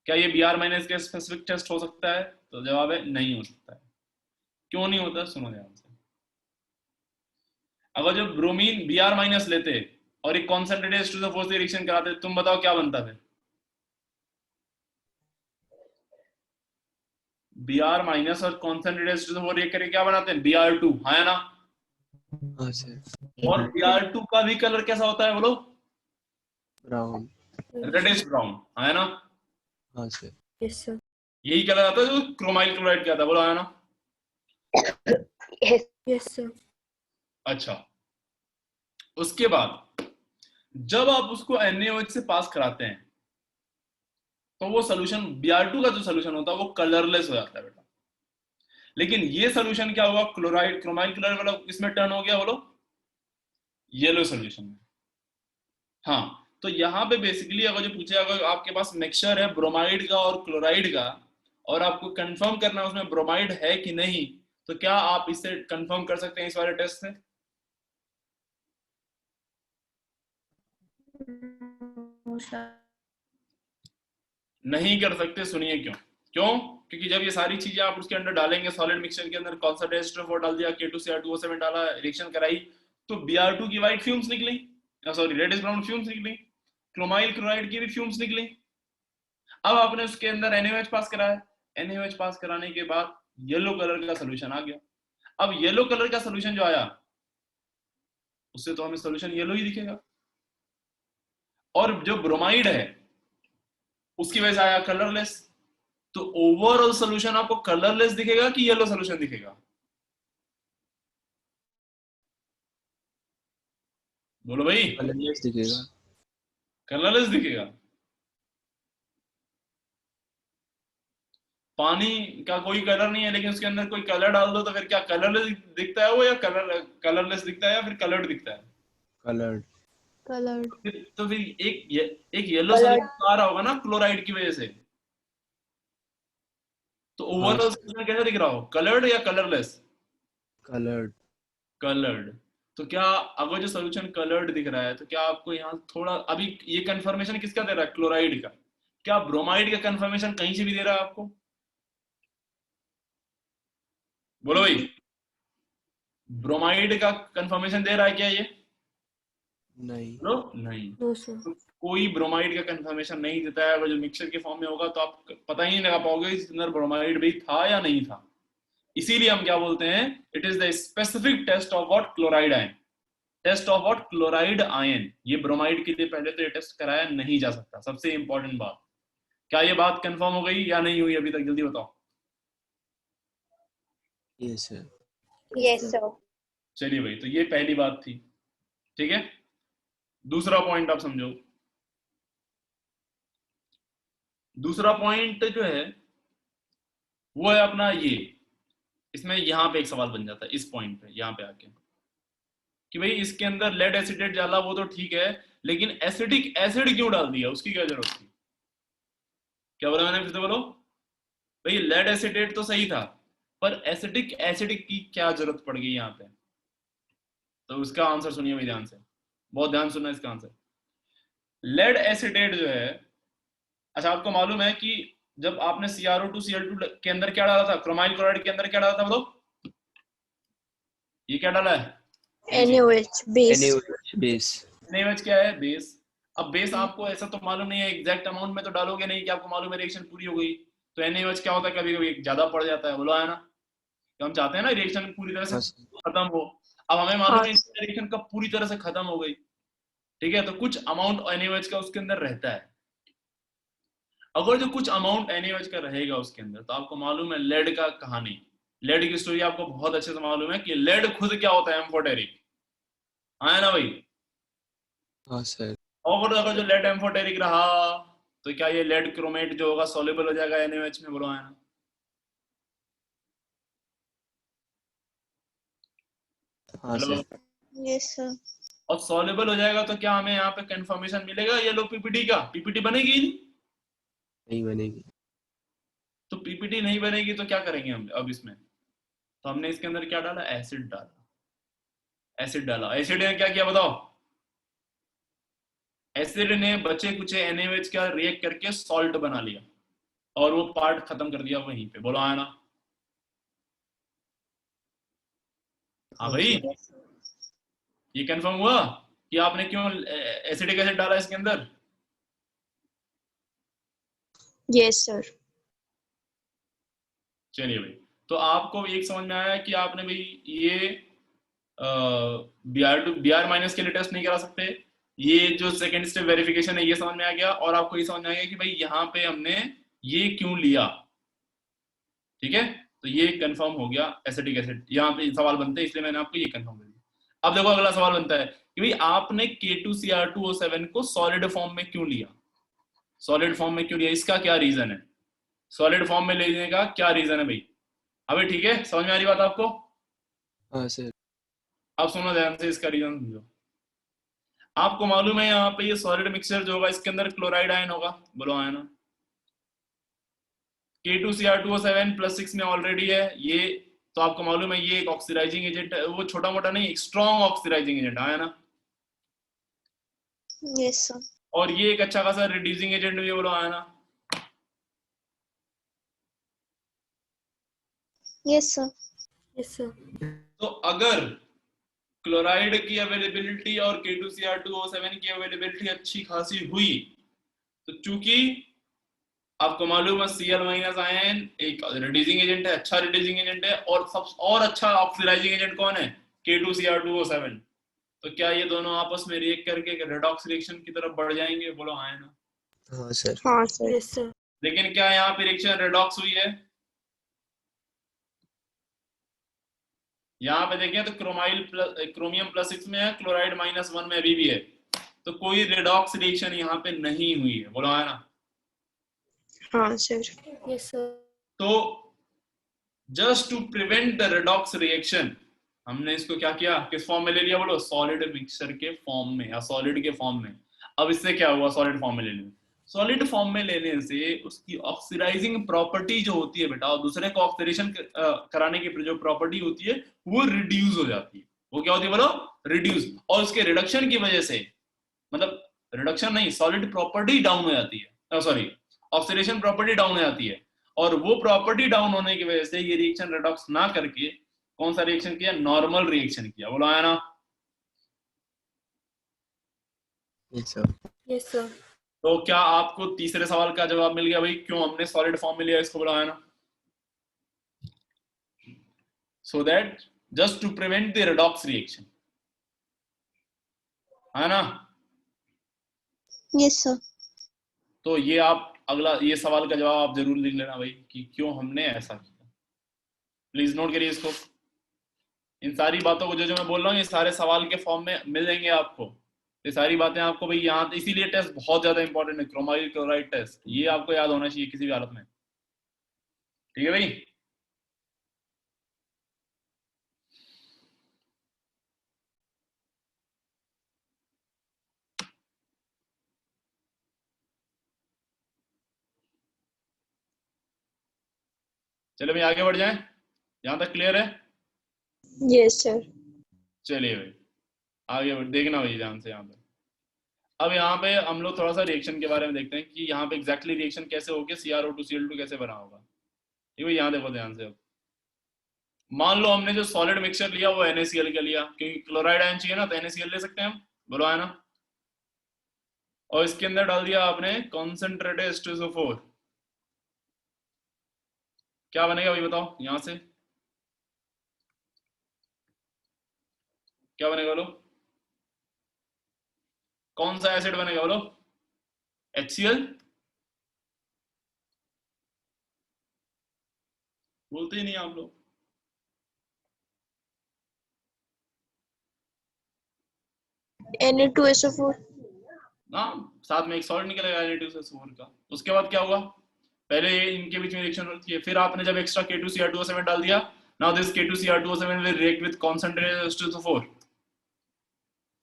क्या ये Br माइनस का स्पेसिफिक टेस्ट हो सकता है, तो जवाब है नहीं हो सकता है। क्यों नहीं होता, सुनो ध्यान से। अगर जो ब्रोमीन Br माइनस लेते और एक कॉन्सेंट्रेटेड H2SO4 से रिएक्शन कराते, तुम बताओ क्या बनता फिर, Br माइनस और कॉन्सेंट्रेटेड H2SO4 रिएक्ट करके क्या बनाते हैं, Br2, है ना। हाँ सर। और Br2 का भी कलर कैसा होता है बोलो, ब्राउन। रेडिश ब्राउन, है ना। हाँ सर। Yes sir. यही कलर आता है जो क्रोमाइल क्लोराइड का आता है, बोलो, है ना। Yes sir. अच्छा, उसके बाद जब आप उसको NaOH से पास कराते हैं तो वो सोल्यूशन Br2 का जो सोल्यूशन होता है वो कलरलेस हो जाता है बेटा। लेकिन ये सोल्यूशन क्या हुआ, क्लोराइड क्रोमाइल क्लोराइड वाला इसमें टर्न हो गया, बोलो, येलो सोल्यूशन में। हाँ, तो यहाँ पे बेसिकली अगर जो पूछे, अगर आपके पास मिक्सचर है ब्रोमाइड का और क्लोराइड का और आपको कंफर्म करना है उसमें ब्रोमाइड है कि नहीं, तो क्या आप इससे कंफर्म कर सकते हैं इस वाले टेस्ट से, नहीं कर सकते। सुनिए क्यों, क्योंकि जब ये सारी चीजें आप उसके अंदर डालेंगे, सॉलिड मिक्सचर के अंदर कॉन्सेंट्रेटेड H2O4 डाल दिया, K2Cr2O7 डाला, रिएक्शन कराई, तो Br2 की व्हाइट फ्यूम्स निकली, सॉरी रेडिश ब्राउन फ्यूम्स निकली, क्रोमाइल क्लोराइड की भी फ्यूम्स निकली। अब आपने उसके अंदर NaOH पास कराया, NaOH पास कराने के बाद येलो कलर का सोल्यूशन आ गया। अब येलो कलर का सोल्यूशन जो आया उससे तो हमें सोल्यूशन येलो ही दिखेगा, और जो ब्रोमाइड है उसकी वजह से आया कलरलेस। तो ओवरऑल सोल्यूशन आपको कलरलेस दिखेगा कि येलो सोल्यूशन दिखेगा, बोलो भाई। कलरलेस दिखेगा। कलरलेस दिखेगा। पानी का कोई कलर नहीं है लेकिन उसके अंदर कोई कलर डाल दो तो फिर क्या कलरलेस दिखता है वो, या कलरलेस दिखता है, या फिर कलर्ड दिखता है, कलर्ड। कलर्ड। तो फिर एक येलो सोल्यूशन आ रहा होगा ना क्लोराइड की वजह से। तो ओवरऑल सोल्यूशन कैसा दिख रहा हो, कलर्ड या कलरलेस, कलर्ड। कलर्ड। तो क्या अगर जो सोल्यूशन कलर्ड दिख रहा है तो क्या आपको यहाँ थोड़ा अभी ये कंफर्मेशन किसका दे रहा है, क्लोराइड का, क्या ब्रोमाइड का कंफर्मेशन कहीं से भी दे रहा है आपको, बोलो भाई। ब्रोमाइड का कंफर्मेशन दे रहा है क्या ये, नहीं। बोलो नहीं। No sir. तो कोई ब्रोमाइड का कंफर्मेशन नहीं देता है। अगर जो मिक्सचर के फॉर्म में होगा तो आप पता ही नहीं लगा पाओगे इसके अंदर ब्रोमाइड भी था या नहीं था। इसीलिए हम क्या बोलते हैं, it is the specific test of what, chloride ion, test of what, chloride ion. ये ब्रोमाइड के लिए पहले तो ये टेस्ट कराया नहीं जा सकता, सबसे इंपॉर्टेंट बात। क्या ये बात कंफर्म हो गई या नहीं हुई अभी तक, जल्दी बताओ। Yes sir. Yes sir. चलिए भाई, तो ये पहली बात थी, ठीक है। दूसरा पॉइंट आप समझो। दूसरा पॉइंट जो है वो है अपना ये, इसमें यहां पे एक सवाल बन जाता है इस पॉइंट पे, यहां पे आके, कि भाई इसके अंदर लेड एसिडेट डाला वो तो ठीक है, लेकिन एसिडिक एसिड क्यों डाल दिया, उसकी क्या जरूरत थी। क्या बोला मैंने, फिर से बोलो भाई। लेड एसिडेट तो सही था पर एसिडिक एसिड की क्या जरूरत पड़ गई यहाँ पे, तो उसका आंसर सुनिए भाई ध्यान से, बहुत ध्यान सुनना इसका आंसर। लेड एसिडेट जो है, अच्छा आपको मालूम है कि जब आपने CrO2 के अंदर क्या डाला था, क्रोमाइल क्लोराइड के अंदर क्या डाला था बताओ, ये क्या डाला है, NaOH base. NaOH base. NaOH क्या है, बेस। अब बेस आपको ऐसा तो मालूम नहीं है, एग्जैक्ट अमाउंट में तो डालोगे नहीं कि आपको मालूम है रिएक्शन पूरी हो गई, तो NaOH क्या होता है, कभी कभी ज्यादा पड़ जाता है, बोलो है ना, तो हम चाहते हैं ना रिएक्शन पूरी तरह से हाँ सर। खत्म हो। अब हमें मालूम हाँ है रिएक्शन कब पूरी तरह से खत्म हो गई, ठीक है, तो कुछ अमाउंट NaOH का उसके अंदर रहता है। अगर जो कुछ अमाउंट NaOH का रहेगा उसके अंदर, तो आपको मालूम है लेड का कहानी, लेड की स्टोरी आपको बहुत अच्छे से मालूम है कि लेड खुद क्या होता है, एम्फोटेरिक, हाँ है ना भाई। हाँ सर। और अगर जो लेड एम्फोटेरिक रहा तो क्या ये लेड क्रोमेट जो होगा सॉल्युबल हो जाएगा NaOH में, बोलो है ना। हाँ हेलो, सर। Yes sir. और सॉल्युबल हो जाएगा तो क्या हमें यहाँ पे कंफर्मेशन मिलेगा ये लो पीपीटी का, पीपीटी बनेगी नहीं, नहीं बनेगी। तो पीपीटी नहीं बनेगी तो क्या करेंगे हम अब इसमें, तो हमने इसके अंदर क्या डाला, एसिड डाला, एसिड डाला, एसिड ने क्या किया बताओ, एसिड ने बचे कुचे NaOH का रिएक्ट करके सॉल्ट बना लिया और वो पार्ट खत्म कर दिया वहीं पे, बोलो है ना। हाँ हाँ भाई, सर। ये कंफर्म हुआ कि आपने क्यों एसिडिक एसिड डाला इसके अंदर। Yes sir. चलिए भाई, तो आपको एक समझ में आया कि आपने भाई ये Br माइनस के लिए टेस्ट नहीं करा सकते, ये जो सेकंड स्टेप वेरिफिकेशन है ये समझ में आ गया, और आपको ये समझ में आ गया कि भाई यहाँ पे हमने ये क्यों लिया, ठीक है, तो ये कंफर्म हो गया एसिटिक एसिड, यहाँ पे सवाल बनते हैं इसलिए मैंने आपको ये कंफर्म कर दिया। अब देखो अगला सवाल बनता है कि भाई आपने K2Cr2O7 को सॉलिड फॉर्म में क्यों लिया, सॉलिड फॉर्म में क्यों लिया, इसका क्या रीजन है, सॉलिड फॉर्म में लेने का क्या रीजन है भाई। अभी ठीक है, समझ में आ रही बात आपको, हाँ सर। अब सुनो ध्यान से, इसका रीजन समझो। आपको मालूम है यहाँ पे ये सॉलिड मिक्सचर जो होगा इसके अंदर क्लोराइड आयन होगा, बोलो आयन, K2Cr2O7 +6 में ऑलरेडी है ये, तो आपको मालूम है ये एक ऑक्सीडाइजिंग एजेंट है, वो छोटा मोटा नहीं, एक स्ट्रॉन्ग ऑक्सीडाइजिंग एजेंट है ना, यस सर। और ये एक अच्छा खासा रिड्यूसिंग एजेंट भी है, बोलो है ना। Yes sir. Yes sir. तो अगर क्लोराइड की अवेलेबिलिटी और K2Cr2O7 की अवेलेबिलिटी अच्छी खासी हुई, तो चूंकि आपको मालूम है Cl- आयन एक रिड्यूसिंग एजेंट है, अच्छा रिड्यूसिंग एजेंट है, और सब और अच्छा ऑक्सीडाइजिंग एजेंट कौन है, K2Cr2O7, तो क्या ये दोनों आपस में रिएक्ट करके रेडॉक्स रिएक्शन की तरफ बढ़ जाएंगे, बोलो हाँ ना। हाँ सर। हाँ सर। Yes sir. लेकिन क्या यहाँ पे रिएक्शन रेडॉक्स हुई है, यहाँ पे देखें तो क्रोमियम +6 में है, क्लोराइड -1 में अभी भी है, तो कोई रेडॉक्स रिएक्शन यहाँ पे नहीं हुई है, बोलो है ना। हाँ सर। Yes sir. तो just to prevent the redox reaction हमने इसको क्या किया, किस फॉर्म में ले लिया, बोलो सॉलिड मिक्सचर के फॉर्म में या सॉलिड के फॉर्म में। अब इससे क्या हुआ, सॉलिड फॉर्म में लेने, सॉलिड फॉर्म में लेने से उसकी ऑक्सीडाइजिंग प्रॉपर्टी जो होती है बेटा, और दूसरे को ऑक्सीडेशन कराने की जो प्रॉपर्टी होती है वो रिड्यूस हो जाती है, वो क्या होती है बोलो, रिड्यूस, और उसके रिडक्शन की वजह से, मतलब रिडक्शन नहीं, सॉलिड प्रॉपर्टी डाउन हो जाती है, सॉरी ऑक्सीडेशन प्रॉपर्टी डाउन हो जाती है, और वो प्रॉपर्टी डाउन होने की वजह से ये रिएक्शन रेडॉक्स ना करके कौन सा रिएक्शन किया, नॉर्मल रिएक्शन किया, बोलो आया ना। Yes sir. Yes sir. तो क्या आपको तीसरे सवाल का जवाब मिल गया भाई, क्यों हमने सॉलिड फॉर्म में लिया इसको, बोलो आया ना, so that just to prevent the redox reaction, है ना। Yes sir. तो ये आप अगला ये सवाल का जवाब आप जरूर लिख लेना भाई कि क्यों हमने ऐसा किया, प्लीज नोट करिए इसको। इन सारी बातों को जो जो मैं बोल रहा हूँ ये सारे सवाल के फॉर्म में मिल जाएंगे आपको, ये सारी बातें आपको भाई यहाँ, इसीलिए टेस्ट बहुत ज्यादा इंपॉर्टेंट है, क्रोमाइल क्लोराइड टेस्ट, ये आपको याद होना चाहिए किसी भी हालत में, ठीक है भाई। चलो भाई आगे बढ़ जाएं, यहाँ तक क्लियर है। Yes sir. चलिए भाई आगे देखना भाई ध्यान से यहाँ पे। अब यहाँ पे हम लोग थोड़ा सा रिएक्शन के बारे में देखते हैं कि यहाँ पे एग्जैक्टली रिएक्शन कैसे होके CrO2 Cl2 कैसे बना होगा। ठीक है, यहाँ देखो ध्यान से। अब मान लो हमने जो सॉलिड मिक्सचर लिया वो NaCl का लिया, क्योंकि क्लोराइड आयन चाहिए ना, तो NaCl ले सकते हैं हम, बोलो है ना। और इसके अंदर डाल दिया आपने कॉन्सेंट्रेटेड H2SO4, क्या बनेगा अभी बताओ यहाँ से, क्या बनेगा बोलो, कौन सा एसिड बनेगा बोलो, HCl, बोलते ही नहीं आप लोग। Na2SO4। हाँ, साथ में एक सॉल्ट निकलेगा Na2SO4 का। उसके बाद क्या होगा, पहले इनके बीच में रिएक्शन होती है, फिर आपने जब एक्स्ट्रा K2Cr2O7 डाल दिया, now this K2Cr2O7 will react with concentrated H2SO4।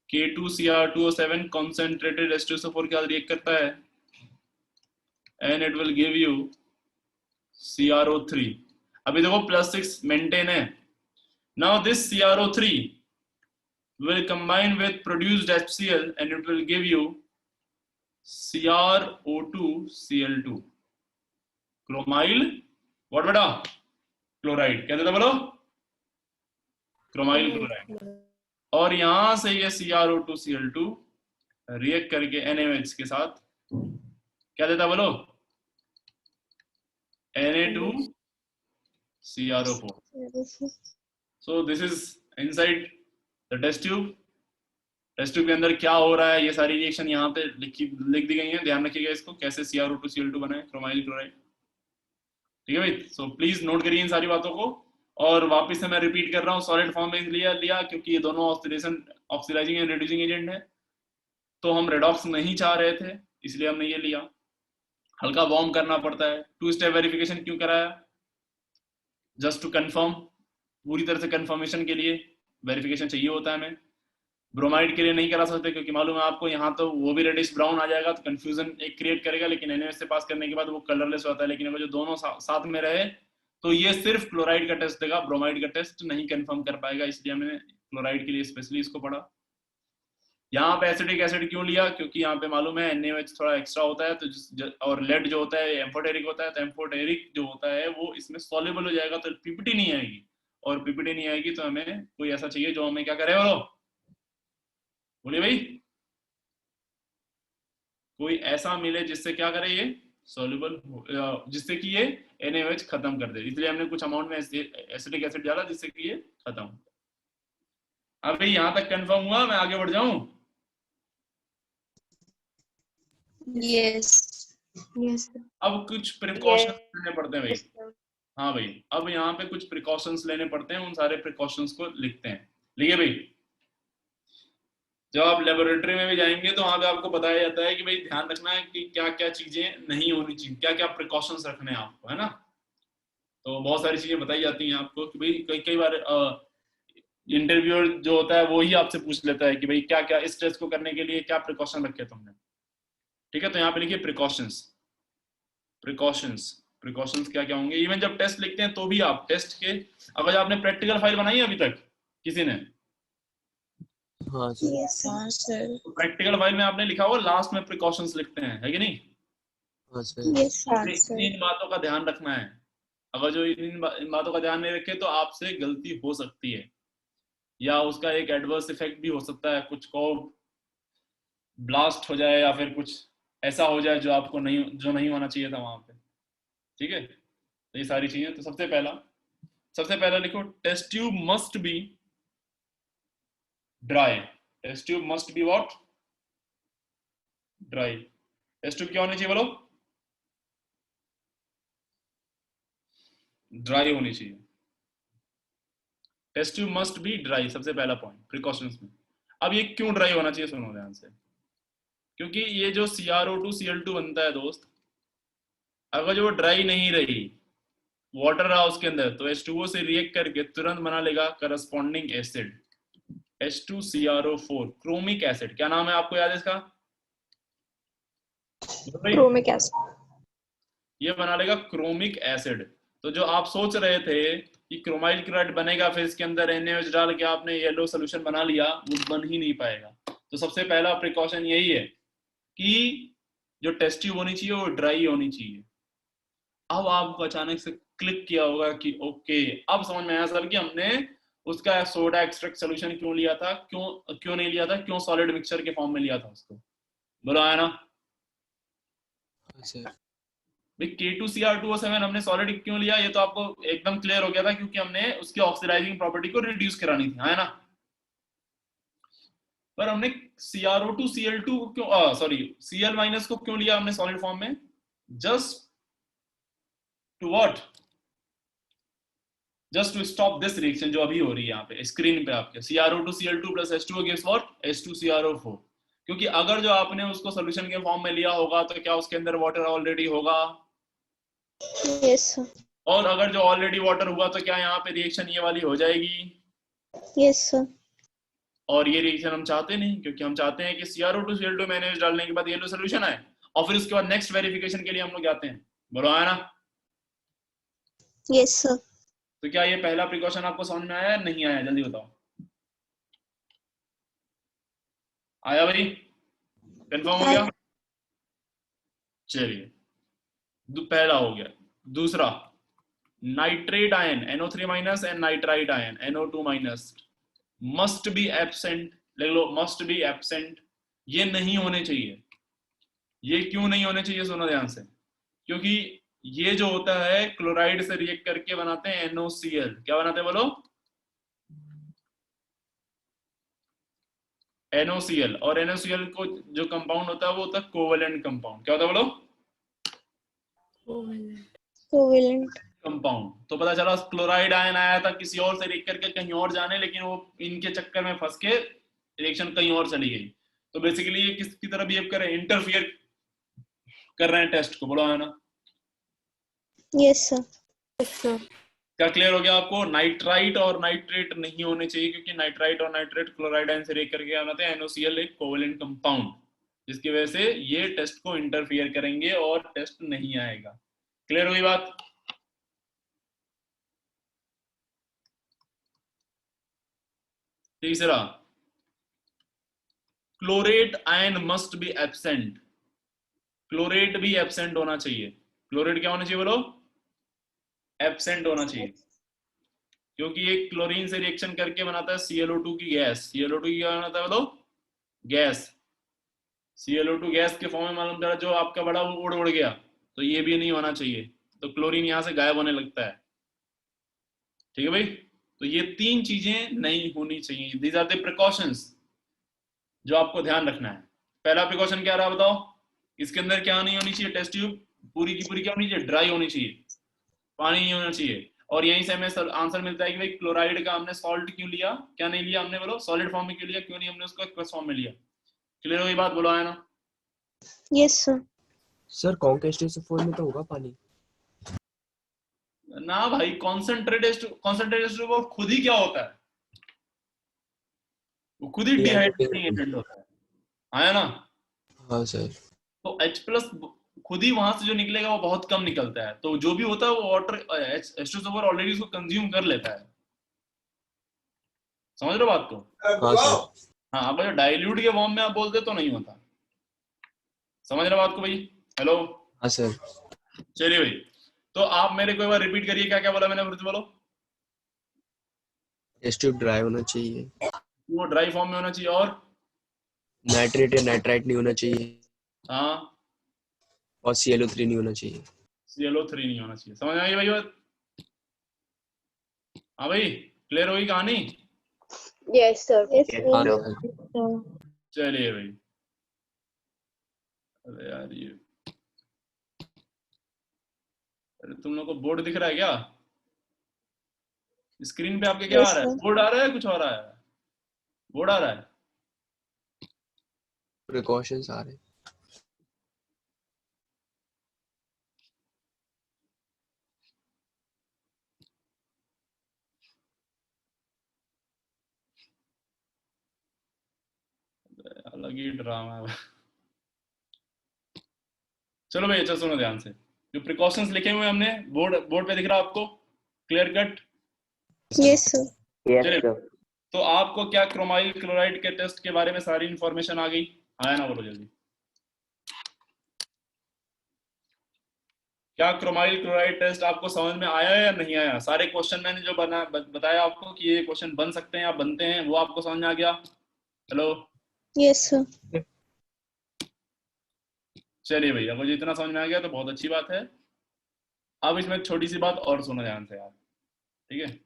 K2Cr2O7 concentrated H2SO4 क्या रिएक्ट करता है, and it will give you CrO3। अभी देखो +6 मेंटेन है। Now this CrO3 will combine with produced HCl and it will give you CrO2 Cl2, chromyl what बेटा, chloride, क्या देता बोलो, क्रोमाइल क्लोराइड। और यहां से ये CrO2 Cl2 रिएक्ट करके NaOH के साथ क्या देता बोलो, Na2CrO4। So this is inside the test tube। Test tube के अंदर क्या हो रहा है, ये सारी रिएक्शन यहाँ पे लिख दी गई है, ध्यान रखिएगा इसको, कैसे CrO2 Cl2 बना है, क्रोमाइल क्लोराइड। ठीक है भाई, सो प्लीज नोट करिए इन सारी बातों को। और वापस से मैं रिपीट कर रहा हूँ, सॉलिड फॉर्म में लिया क्योंकि ये दोनों ऑक्सीडाइजिंग एंड रिड्यूसिंग एजेंट है, तो हम रेडॉक्स नहीं चाह रहे थे, इसलिए हमने ये लिया। हल्का वार्म करना पड़ता है। 2 स्टेप वेरिफिकेशन क्यों कराया, जस्ट टू कंफर्म, पूरी तरह से कंफर्मेशन के लिए वेरिफिकेशन चाहिए होता है हमें। ब्रोमाइड के लिए नहीं करा सकते क्योंकि मालूम है आपको, यहाँ तो वो भी रेडिश ब्राउन आ जाएगा तो कंफ्यूजन एक क्रिएट करेगा, लेकिन NaOH से पास करने के बाद वो कलरलेस होता है। लेकिन अगर जो दोनों साथ में रहे तो ये सिर्फ क्लोराइड का टेस्ट देगा, ब्रोमाइड का टेस्ट नहीं कंफर्म कर पाएगा, इसलिए हमने क्लोराइड के लिए स्पेशली इसको पढ़ा। यहाँ पे एसिडिक एसिड क्यों लिया, क्योंकि यहाँ पे मालूम है NaOH थोड़ा एक्स्ट्रा होता है, तो और लेड जो होता है एम्फोटेरिक होता है, तो एम्फोटेरिक जो होता है वो इसमें सॉल्युबल हो जाएगा, तो पीपीटी नहीं आएगी, और पीपीटी नहीं आएगी तो हमें कोई ऐसा चाहिए जो हमें क्या करे, बोलिए भाई, कोई ऐसा मिले जिससे क्या करे ये सॉल्युबल, जिससे कि ये NaOH खत्म कर दे, इसलिए हमने कुछ अमाउंट में एसिटिक एसिड डाला जिससे कि ये खत्म। अब भाई यहाँ तक कंफर्म हुआ, मैं आगे बढ़ जाऊं। यस यस अब कुछ प्रिकॉशंस लेने पड़ते हैं भाई। हाँ भाई, अब यहाँ पे कुछ प्रिकॉशंस लेने पड़ते हैं, उन सारे प्रिकॉशंस को लिखते हैं। लिखिए भाई, जब आप लेबोरेटरी में भी जाएंगे तो वहां पे आपको बताया जाता है कि भाई ध्यान रखना है कि क्या क्या चीजें नहीं होनी चाहिए, क्या क्या प्रिकॉशंस रखने हैं आपको, है ना। तो बहुत सारी चीजें बताई जाती हैं आपको कि भाई कई बार इंटरव्यूअर जो होता है वो ही आपसे पूछ लेता है कि भाई क्या क्या इस टेस्ट को करने के लिए क्या प्रिकॉशन रखे तुमने। ठीक है, तो यहाँ पे लिखिए प्रिकॉशंस। प्रिकॉशंस क्या क्या होंगे। इवन जब टेस्ट लिखते हैं तो भी आप टेस्ट के, अगर आपने प्रैक्टिकल फाइल बनाई है अभी तक किसी ने, हाँ सर, हाँ सर, तो प्रैक्टिकल फाइल में आपने लिखा होगा लास्ट में प्रिकॉशंस लिखते हैं, है कि नहीं। हाँ सर, यस सर। इन बातों का ध्यान रखना है, अगर जो इन बातों का ध्यान नहीं रखे तो आपसे गलती हो सकती है, या उसका एक एडवर्स इफेक्ट भी हो सकता है, कुछ को ब्लास्ट हो जाए या फिर कुछ ऐसा हो जाए जो आपको नहीं होना चाहिए था वहां पे। ठीक है, तो ये सारी चीजें। तो सबसे पहला लिखो, test tube must be dry. Test tube must be what, dry. Test tube क्या होनी चाहिए बोलो, ड्राई होनी चाहिए। Test tube must be dry, सबसे पहला पॉइंट प्रिकॉशंस में। अब ये क्यों ड्राई होना चाहिए, सुनो ध्यान से, क्योंकि ये जो CrO2 Cl2 बनता है दोस्त, अगर जो ड्राई नहीं रही, वाटर रहा उसके अंदर, तो H2O से रिएक्ट करके तुरंत बना लेगा corresponding acid H2CrO4, chromic acid. क्या नाम है आपको याद है इसका, क्रोमिक एसिड। ये बना लेगा क्रोमिक एसिड। तो जो आप सोच रहे थे कि क्रोमाइल क्लोराइड बनेगा, फिर इसके अंदर NaOH डाल के आपने येलो सोल्यूशन बना लिया, वो बन ही नहीं पाएगा। तो सबसे पहला प्रिकॉशन यही है कि जो टेस्ट ट्यूब होनी चाहिए वो ड्राई होनी चाहिए। अब आपको अचानक से क्लिक किया होगा कि ओके अब समझ में आया सर कि हमने उसका सोडा एक्सट्रैक्ट सोल्यूशन क्यों लिया था, क्यों नहीं लिया था, क्यों सॉलिड मिक्सचर के फॉर्म में लिया था उसको। बोलो आया ना सर। भाई K2Cr2O7 हमने सॉलिड क्यों लिया, ये तो आपको एकदम क्लियर हो गया था क्योंकि हमने उसकी ऑक्सीडाइजिंग प्रॉपर्टी को रिड्यूस करानी थी, है ना। पर हमने CrO2Cl2 क्यों Cl- को क्यों लिया हमने सॉलिड फॉर्म में, just to what, just to stop this reaction जो अभी हो रही है यहाँ पे स्क्रीन पे आपके CrO2Cl2 + H2O gives what H2CrO4। क्योंकि अगर जो आपने उसको सोल्यूशन के फॉर्म में लिया होगा तो क्या उसके अंदर वाटर ऑलरेडी होगा, Yes, sir. और अगर जो ऑलरेडी वाटर हुआ तो क्या यहाँ पे रिएक्शन ये वाली हो जाएगी, Yes, sir. और ये रिएक्शन हम चाहते नहीं, क्योंकि हम चाहते हैं कि CrO2Cl2 में NaOH डालने के बाद येलो सोल्यूशन आए और फिर उसके बाद नेक्स्ट वेरिफिकेशन के लिए हम लोग जाते हैं। बोलो आया ना। Yes, sir. तो क्या ये पहला प्रिकॉशन आपको समझ में आया, नहीं आया, जल्दी बताओ। आया भाई, कंफर्म हो गया। चलिए पहला हो गया। दूसरा nitrate ion NO3- and nitrite ion NO2- must be absent, लिख लो मस्ट बी एब्सेंट, ये नहीं होने चाहिए। ये क्यों नहीं होने चाहिए सुनो ध्यान से, क्योंकि ये जो होता है क्लोराइड से रिएक्ट करके बनाते हैं NOCl, क्या बनाते हैं बोलो NOCl, और NOCl को जो कंपाउंड होता है वो होता है कोवेलेंट कंपाउंड। क्या होता है बोलो Covalent. कंपाउंड। तो पता चला क्लोराइड आयन आया था किसी और से रिएक्ट करके कहीं और जाने, लेकिन वो इनके चक्कर में फंस के रिएक्शन कहीं और चली गई। तो बेसिकली ये किसकी तरह बिहेव कर रहे हैं, इंटरफियर कर रहे हैं टेस्ट को। बोलो है ना। Yes, sir. Yes, sir. क्या क्लियर हो गया आपको। नाइट्राइट और नाइट्रेट नहीं होने चाहिए, क्योंकि नाइट्राइट और नाइट्रेट क्लोराइड आयन से रिएक्ट करके बनाते हैं NOCl, एक कोवेलेंट कंपाउंड, जिसकी वजह से ये टेस्ट को इंटरफियर करेंगे और टेस्ट नहीं आएगा। क्लियर हुई बात। तीसरा chlorate ion must be absent, chlorate भी एब्सेंट होना चाहिए। क्लोरेट क्या होना चाहिए बोलो, एब्सेंट होना चाहिए, क्योंकि ये क्लोरीन से रिएक्शन करके बनाता है ClO2 की गैस। ClO2 की क्या बनाता है बोलो, गैस। ClO2 गैस के फॉर्म में मालूम चला जो आपका बड़ा वो उड़ गया, तो ये भी नहीं होना चाहिए, तो क्लोरीन यहां से गायब होने लगता है। ठीक है भाई, तो ये तीन चीजें नहीं होनी चाहिए। दीज आर द प्रिकॉशंस जो आपको ध्यान रखना है। पहला प्रिकॉशन क्या रहा बताओ, इसके अंदर क्या नहीं होनी चाहिए, टेस्ट ट्यूब पूरी की पूरी क्या होनी चाहिए, ड्राई होनी चाहिए, पानी नहीं होना चाहिए। और यहीं से हमें आंसर मिलता है कि भाई क्लोराइड का हमने सॉल्ट क्यों लिया, क्या नहीं लिया हमने बोलो, सॉलिड फॉर्म में क्यों लिया, क्यों नहीं हमने उसको एक्वस फॉर्म में लिया। क्लियर हुई बात, बोलो है ना। Yes, sir. Sir conquest H2O4 में तो होगा पानी। ना भाई, कॉन्सेंट्रेटेड वो खुद ही क्या होता है, वो खुद ही डिहाइड्रेटिंग एजेंट होता है, आया ना। हाँ सर। तो H+ खुद ही वहां से जो निकलेगा वो बहुत कम निकलता है, तो जो भी होता है वो वाटर H2SO4 ऑलरेडी उसको कंज्यूम कर लेता है। समझ रहे हो बात को। हाँ सर। हाँ, अगर डाइल्यूट के फॉर्म में आप बोलते तो नहीं होता। समझ रहे बात को भाई। हेलो। हाँ सर। चलिए भाई, तो आप मेरे को एक बार रिपीट करिए, क्या क्या बोला मैंने, फिर बोलो। टेस्ट ट्यूब ड्राई होना चाहिए, वो ड्राई फॉर्म में होना चाहिए, और नाइट्रेट या नाइट्राइट नहीं होना चाहिए, हाँ और ClO3 नहीं होना चाहिए। ClO3 नहीं होना चाहिए। समझ आई भाई बात। हाँ भाई, क्लियर होगी कहानी। Yes, sir. Yes, हाँ sir. सर। चलिए भाई, अरे यार ये, अरे तुम लोग को बोर्ड दिख रहा है क्या, स्क्रीन पे आपके क्या Yes, आ रहा है, sir. बोर्ड आ रहा है, कुछ हो रहा है, बोर्ड आ रहा है। प्रिकॉशंस आ रहे हैं। अलग ही ड्रामा है। चलो भाई, अच्छा सुनो ध्यान से, जो प्रिकॉशंस लिखे हुए हमने बोर्ड पे दिख रहा है आपको, क्लियर कट। Yes, sir. चलिए, तो आपको क्या क्रोमाइल क्लोराइड के टेस्ट के बारे में सारी इंफॉर्मेशन आ गई, आया ना, बोलो जल्दी। क्या क्रोमाइल क्लोराइड टेस्ट आपको समझ में आया या नहीं आया? सारे क्वेश्चन मैंने जो बताया आपको कि ये क्वेश्चन बन सकते हैं या बनते हैं, वो आपको समझ में आ गया? Hello, Yes, sir. चलिए भैया, मुझे इतना समझ में आ गया तो बहुत अच्छी बात है। अब इसमें एक छोटी सी बात और सुनो ध्यान से यार, ठीक है?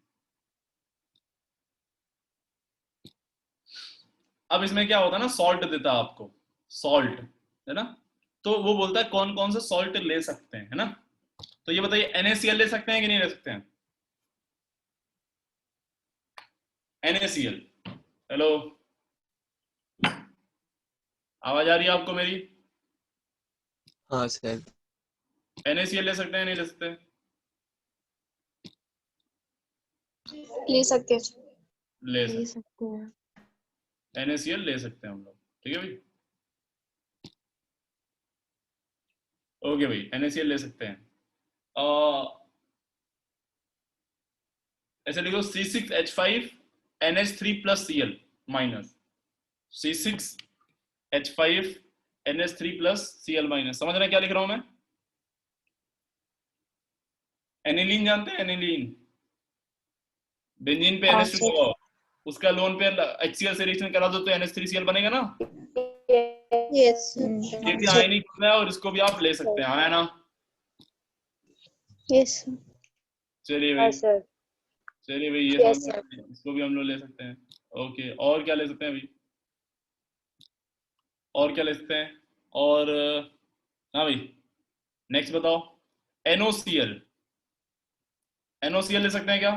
अब इसमें क्या होता है ना, सॉल्ट देता है आपको, सॉल्ट है ना, तो वो बोलता है कौन कौन से सॉल्ट ले सकते हैं, है ना? तो ये बताइए NaCl ले सकते हैं कि नहीं ले सकते हैं? NaCl, हेलो, आवाज आ रही है आपको मेरी? हाँ सर। NaCl ले सकते हैं नहीं ले सकते? ले सकते हैं। ले ले सकते सकते हैं। हैं, NaCl ले सकते हैं हम लोग, ठीक है भाई? ओके भाई, NaCl ले सकते हैं। ऐसे लिखो C6H5NH3 plus Cl minus, C6H5NH3 plus Cl minus. समझ रहे हैं क्या लिख रहा हूं मैं? एनिलीन जानते हैं? एनिलीन, बेंजीन पे हाँ, NH2 लगाओ, उसका लोन पे HCl से रिएक्शन करा दो तो NH3Cl बनेगा ना? Yes, sir. ये भी आयनिक होता है और इसको भी आप ले सकते हैं, हाँ है ना? Yes, sir. चलिए हाँ भाई, सर। चलिए भाई, ये Yes, समझ में, इसको भी हम लोग ले सकते हैं। ओके, और क्या ले सकते हैं भाई? और क्या ले सकते हैं? और हाँ भाई, नेक्स्ट बताओ। NOCl, NOCl ले सकते हैं क्या?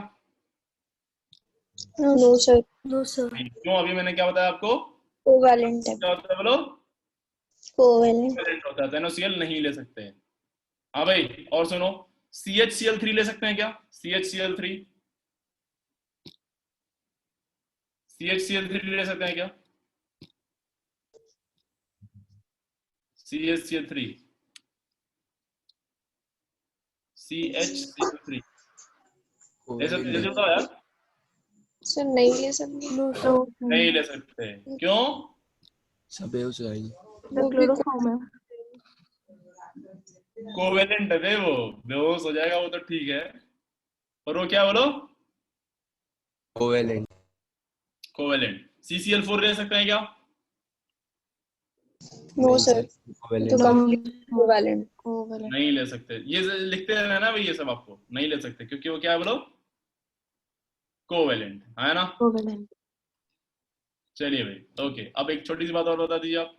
No, no sir. Sir. No sir. क्यों? अभी मैंने क्या बताया आपको? Covalent है. क्या होता है बोलो? Covalent. कोवेलेंट होता है, तो NOCl नहीं ले सकते हैं। हाँ भाई, और सुनो, CHCl3 ले सकते हैं क्या? CHCl3, CHCl3 ले सकते हैं क्या? CHCl3, CHCl3 ले सकते? जल्दी बताओ यार। सर नहीं ले सकते. No sir. नहीं ले सकते, क्यों? सब बेहोश हो जाएंगे। द क्लोरोफॉर्म है। कोवेलेंट है वो, बेहोश हो जाएगा वो तो ठीक है, और वो क्या बोलो? कोवेलेंट। कोवेलेंट। CCl4 ले सकते हैं क्या? No, sir. कोवेलेंट। तो covalent. कोवैलेंट। नहीं ले सकते, ये लिखते रहना ना भाई, ये सब आपको नहीं ले सकते क्योंकि वो क्या है बोलो? कोवेलेंट है ना? कोवैलेंट। चलिए भाई, ओके, अब एक छोटी सी बात और बता दीजिए आप।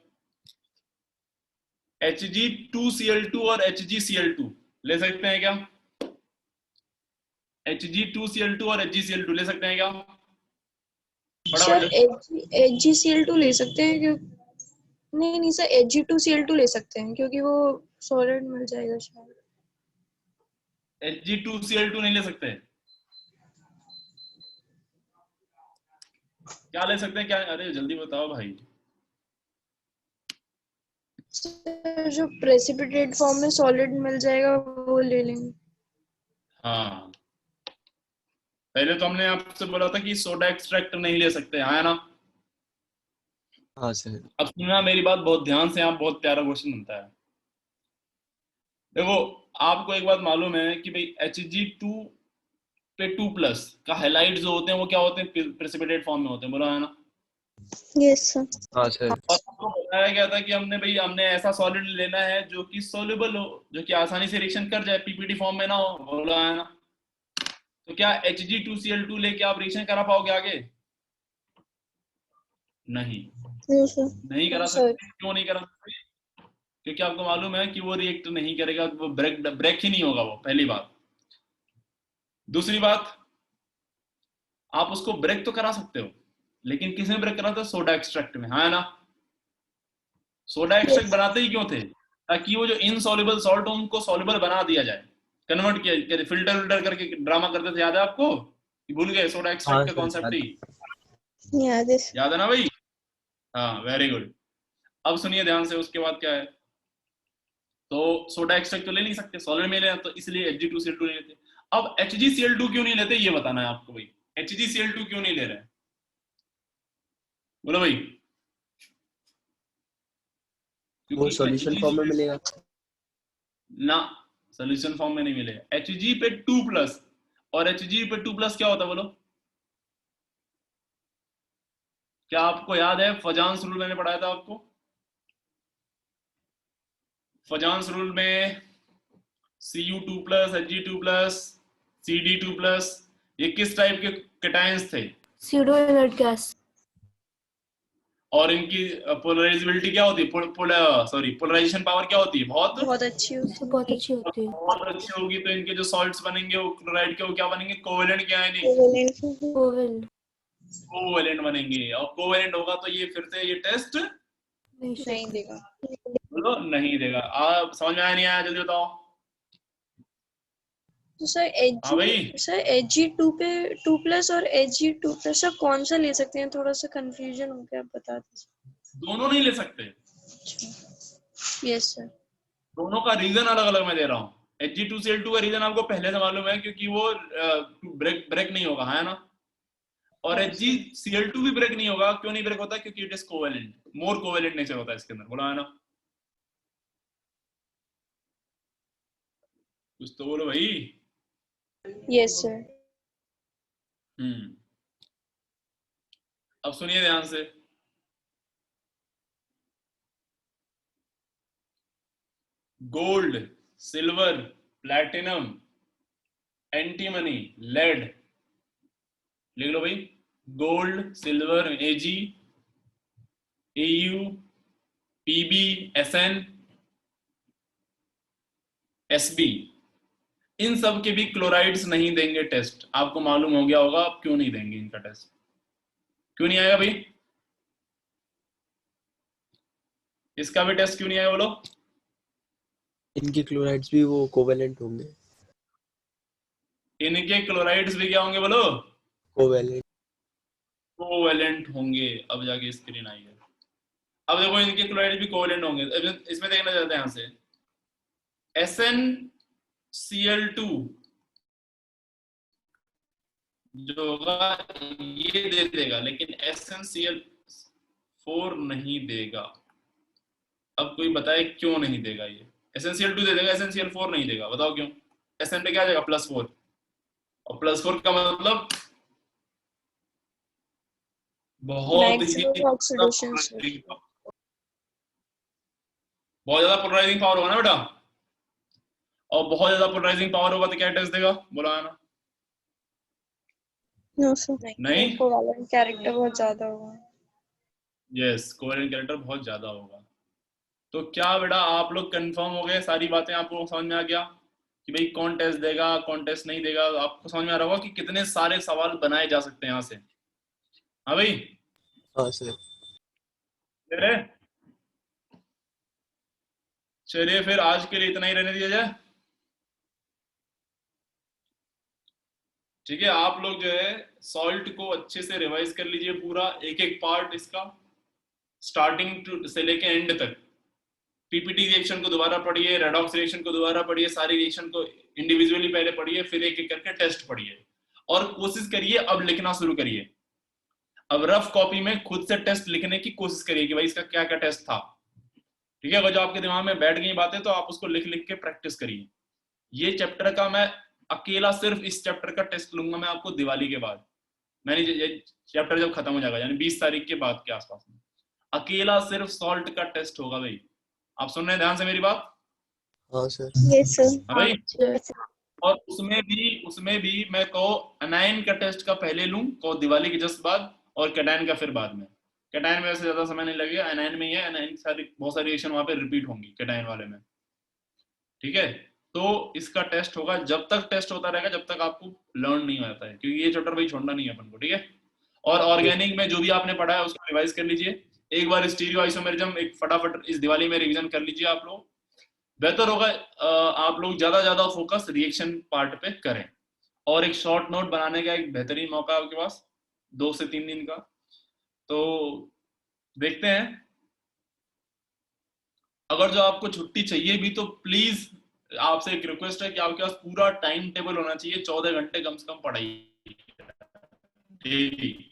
Hg2Cl2 और HgCl2 ले सकते हैं क्या? Hg2Cl2 और HgCl2 ले सकते हैं क्या? सर फटाफट। HgCl2 ले सकते हैं क्यों? नहीं सर, Hg2Cl2 ले सकते हैं क्योंकि वो सॉलिड मिल जाएगा शायद. Hg2Cl2 नहीं ले सकते? क्या ले सकते हैं क्या? अरे जल्दी बताओ भाई। सर जो प्रेसिपिटेट फॉर्म में सॉलिड मिल जाएगा वो ले लेंगे. हाँ, पहले तो हमने आपसे बोला था कि सोडा एक्सट्रैक्ट नहीं ले सकते, हाँ है ना? हाँ सर। अब सुनना मेरी बात बहुत ध्यान से, आप बहुत प्यारा क्वेश्चन बनता है। देखो, आपको एक बात मालूम है कि भाई Hg2 पे 2 प्लस का हैलाइड जो होते हैं वो क्या होते हैं? प्रेसिपिटेट फॉर्म में होते हैं, बोला है ना? Yes sir. हाँ सर। और आपको बताया गया था कि हमने ऐसा सॉलिड लेना है जो कि सॉल्युबल हो, जो कि आसानी से रिएक्शन कर जाए, पीपीटी फॉर्म में ना हो, बोला है ना? तो क्या Hg2Cl2 लेके आप रिएक्शन करा पाओगे आगे? नहीं, नो सर. नहीं करा सकते। क्यों नहीं करा सकते? क्योंकि आपको मालूम है कि वो रिएक्ट नहीं करेगा, वो ब्रेक ही नहीं होगा वो, पहली बात। दूसरी बात, आप उसको ब्रेक तो करा सकते हो, लेकिन किस में ब्रेक कराते हो? सोडा एक्सट्रैक्ट में, हाँ है ना? सोडा एक्सट्रैक्ट बनाते ही क्यों थे? ताकि वो जो इनसॉल्युबल सॉल्ट हो उनको सॉल्युबल बना दिया जाए, कन्वर्ट किया, फिल्टर करके ड्रामा करते थे, याद है आपको? भूल गए सोडा एक्सट्रैक्ट का कॉन्सेप्ट ही? याद है ना भाई? हाँ, वेरी गुड। अब सुनिए ध्यान से, उसके बाद क्या है? तो सोडा एक्सट्रैक्ट तो ले नहीं सकते, सॉलिड में लेना, तो इसलिए Hg2Cl2 नहीं लेते। अब HgCl2 क्यों नहीं लेते ये बताना है आपको भाई। HgCl2 क्यों नहीं ले रहे? बोलो भाई। वो सॉल्यूशन फॉर्म में मिलेगा ना, सोल्यूशन फॉर्म में नहीं मिलेगा। Hg पे 2+ और Hg पे 2+ क्या होता है बोलो? क्या आपको याद है फजान्स रूल मैंने पढ़ाया था आपको? फजान्स रूल में Cu2+, Hg2+, Cd2+, ये किस टाइप के कैटायंस थे? Pseudo inert gas. और इनकी पोलराइजेबिलिटी क्या होती है? पोलराइजेशन पावर क्या होती है? बहुत अच्छी होती तो बहुत अच्छी होती है। बहुत अच्छी होगी। तो इनके जो सॉल्ट्स बनेंगे वो क्लोराइड के वो क्या बनेंगे? कोवेलेंट क्या है? नहीं, है। कोवेलेंट कोवेलेंट बनेंगे। और कोवेलेंट होगा तो ये फिर से ये टेस्ट नहीं देगा। बोलो नहीं देगा। आप समझ में आया नहीं आया? जल्दी बताओ। तो सर हाँ भाई, Hg2 पे 2+ और Hg2+ सर कौन सा ले सकते हैं? थोड़ा सा कंफ्यूजन हो गया, आप बता दीजिए। दोनों नहीं ले सकते। Yes sir. दोनों का रीजन अलग अलग मैं दे रहा हूँ। Hg2Cl2 का रीजन आपको पहले से मालूम है, क्योंकि वो ब्रेक नहीं होगा, है ना? और HgCl2 भी ब्रेक नहीं होगा। क्यों नहीं ब्रेक होता? क्योंकि it is covalent, more covalent nature होता है इसके अंदर, बोला है ना? कुछ तो बोलो भाई। Yes sir. अब सुनिए ध्यान से। Gold, silver, platinum, antimony, lead, लिख लो भाई। Gold, silver, Ag, Au, Pb, Sn, Sb, इन सब के भी क्लोराइड्स नहीं देंगे टेस्ट। आपको मालूम हो गया होगा अब क्यों नहीं देंगे इनका टेस्ट। क्यों नहीं आएगा भाई? इसका भी टेस्ट क्यों नहीं आएगा बोलो? इनके क्लोराइड्स भी वो कोवेलेंट होंगे। इनके क्लोराइड्स भी क्या होंगे बोलो? कोवेलेंट। कोवेलेंट होंगे। अब जाके स्क्रीन आई है। अब देखो इनके क्लोराइड भी कोवेलेंट होंगे। इसमें देखना चाहते हैं यहां से SnCl2 जो होगा ये दे देगा, लेकिन SnCl4 नहीं देगा। अब कोई बताए क्यों नहीं देगा? ये SnCl2 दे देगा, SnCl4 नहीं देगा। बताओ क्यों? Sn पे क्या आ जाएगा? +4, और +4 का मतलब बहुत ही ऑक्सीडेशन बहुत ज्यादा पोलराइजिंग पावर होगा ना बेटा। और बहुत ज्यादा पोलराइजिंग पावर होगा तो क्या टेस्ट देगा? बोला है ना? No sir. नहीं, कोवेलेंट कैरेक्टर बहुत ज्यादा होगा। यस, कोवेलेंट कैरेक्टर बहुत ज्यादा होगा। तो क्या बेटा आप लोग कंफर्म हो गए? सारी बातें आपको समझ में आ गया कि भाई कौन टेस्ट देगा, कौन टेस्ट नहीं देगा? आपको समझ में आ रहा होगा कि कितने सारे सवाल बनाए जा सकते हैं यहाँ से। हाँ भाई? हाँ सर। चलिए फिर आज के लिए इतना ही रहने दिया जाए। ठीक है, आप लोग जो है सॉल्ट को अच्छे से रिवाइज कर लीजिए पूरा, एक एक पार्ट इसका, स्टार्टिंग से लेके एंड तक। पीपीटी रिएक्शन को दोबारा पढ़िए, रेडॉक्स रिएक्शन को दोबारा पढ़िए, सारी रिएक्शन को इंडिविजुअली पहले पढ़िए, फिर एक एक करके टेस्ट पढ़िए, और कोशिश करिए अब लिखना शुरू करिए। अब रफ कॉपी में खुद से टेस्ट लिखने की कोशिश करिए कि भाई इसका क्या क्या टेस्ट था। ठीक है, अगर जो आपके दिमाग में बैठ गई बातें तो आप उसको लिख लिख के प्रैक्टिस करिए। ये चैप्टर का मैं अकेला सिर्फ इस चैप्टर का टेस्ट लूंगा मैं आपको दिवाली के बाद। मैंने ये चैप्टर जब खत्म हो जाएगा यानी 20 तारीख के बाद के आसपास में अकेला सिर्फ सॉल्ट का टेस्ट होगा भाई। आप सुन रहे हैं ध्यान से मेरी बात? हाँ सर। Yes sir. हाँ भाई? और उसमें भी मैं कहो एनाइन का टेस्ट का पहले लूं, कहो दिवाली के जस्ट बाद, और कैटायन का फिर बाद में। कैटायन में वैसे ज्यादा समय नहीं लगेगा, एनाइन में ही है। एनाइन सारी बहुत सारी रिएक्शन वहां पे रिपीट होंगी कैटायन वाले में। ठीक है, तो इसका टेस्ट होगा। जब तक टेस्ट होता रहेगा जब तक आपको लर्न नहीं हो जाता है, क्योंकि ये चैप्टर भाई छोड़ना नहीं है अपन को। ठीक है, और ऑर्गेनिक में जो भी आपने पढ़ा है उसको रिवाइज कर लीजिए एक बार। स्टीरियो आइसोमेरिज्म एक फटाफट इस दिवाली में रिवीजन कर लीजिए आप लोग, बेहतर होगा। आप लोग ज्यादा फोकस रिएक्शन पार्ट पे करें, और एक शॉर्ट नोट बनाने का एक बेहतरीन मौका आपके पास 2 से 3 दिन का। तो देखते हैं, अगर जो आपको छुट्टी चाहिए भी तो प्लीज आपसे एक रिक्वेस्ट है कि आपके पास पूरा टाइम टेबल होना चाहिए, 14 घंटे कम से कम पढ़ाई डेली।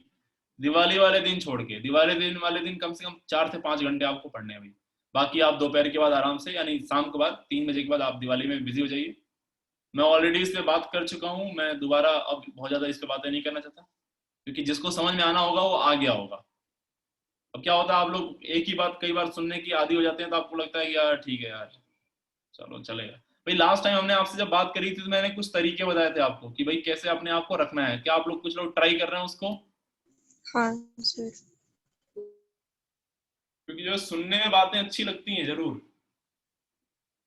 दिवाली वाले दिन छोड़ के, दिवाली दिन वाले दिन कम से कम 4 से 5 घंटे आपको पढ़ने हैं भाई। बाकी आप दोपहर के बाद आराम से, यानी शाम के बाद 3 बजे के बाद आप दिवाली में बिजी हो जाइए। मैं ऑलरेडी इस पे बात कर चुका हूँ, मैं दोबारा अब बहुत ज्यादा इस पे बातें नहीं करना चाहता, क्योंकि जिसको समझ में आना होगा वो आ गया होगा। अब क्या होता है, आप लोग एक ही बात कई बार सुनने की आदी हो जाते हैं, तो आपको लगता है कि यार ठीक है यार चलो चलेगा। भाई लास्ट टाइम हमने आपसे जब बात करी थी तो मैंने कुछ तरीके बताए थे आपको कि भाई कैसे अपने आप को रखना है। क्या आप लोग कुछ लोग ट्राई कर रहे हैं उसको? हाँ सर। क्योंकि जो सुनने में बातें अच्छी लगती हैं जरूर,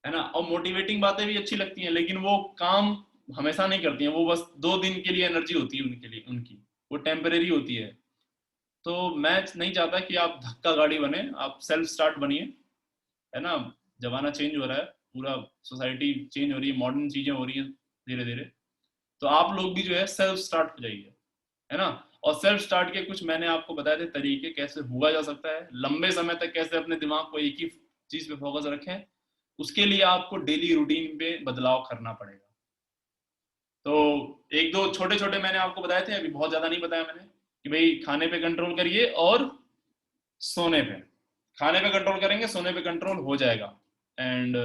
है ना, और मोटिवेटिंग बातें भी अच्छी लगती हैं, लेकिन वो काम हमेशा नहीं करती हैं। वो बस 2 दिन के लिए एनर्जी होती है उनके लिए, उनकी वो टेम्परेरी होती है। तो मैं नहीं चाहता कि आप धक्का गाड़ी बने, आप सेल्फ स्टार्ट बनिए, है ना। जमाना चेंज हो रहा है, पूरा सोसाइटी चेंज हो रही है, मॉडर्न चीजें हो रही हैं धीरे धीरे। तो आप लोग भी जो है सेल्फ स्टार्ट हो जाइए, है ना। और सेल्फ स्टार्ट के कुछ मैंने आपको बताए थे तरीके, कैसे हुआ जा सकता है लंबे समय तक, कैसे अपने दिमाग को एक ही चीज पे फोकस रखें। उसके लिए आपको डेली रूटीन पे बदलाव करना पड़ेगा। तो 1-2 छोटे छोटे मैंने आपको बताए थे, अभी बहुत ज्यादा नहीं बताया मैंने, कि भाई खाने पे कंट्रोल करिए और सोने पे। खाने पे कंट्रोल करेंगे, सोने पे कंट्रोल हो जाएगा। एंड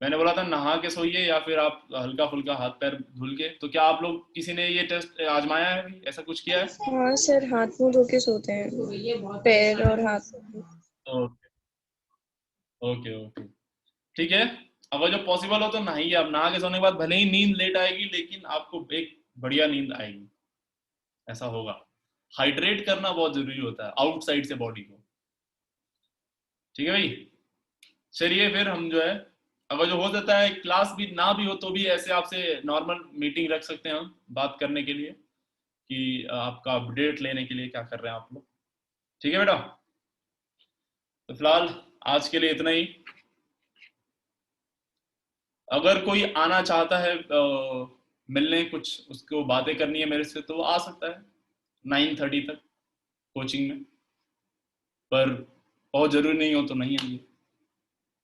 मैंने बोला था नहा के सोइए, या फिर आप हल्का फुल्का हाथ पैर धुल के। तो क्या आप लोग किसी ने ये टेस्ट आजमाया है अभी, ऐसा कुछ किया है? हाँ सर, हाथ मुंह धो के सोते हैं, पैर और हाथ। ओके ओके ओके, ठीक है। अगर जो पॉसिबल हो तो नहाइए। आप नहा के सोने के बाद भले ही नींद लेट आएगी, लेकिन आपको एक बढ़िया नींद आएगी, ऐसा होगा। हाइड्रेट करना बहुत जरूरी होता है आउटसाइड से बॉडी को, ठीक है भाई। चलिए फिर हम जो है, अगर जो हो जाता है क्लास भी ना भी हो तो भी ऐसे आपसे नॉर्मल मीटिंग रख सकते हैं हम, बात करने के लिए, कि आपका अपडेट लेने के लिए क्या कर रहे हैं आप लोग। ठीक है बेटा, तो फिलहाल आज के लिए इतना ही। अगर कोई आना चाहता है मिलने, कुछ उसको बातें करनी है मेरे से, तो वो आ सकता है 9:30 तक कोचिंग में, पर बहुत जरूरी नहीं हो तो नहीं आइए,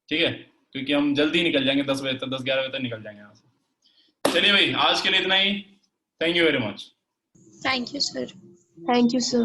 ठीक है, क्योंकि हम जल्दी निकल जाएंगे 10 बजे तक, 10-11 बजे तक निकल जाएंगे यहाँ से। चलिए भाई, आज के लिए इतना ही। Thank you very much. Thank you sir. Thank you, sir.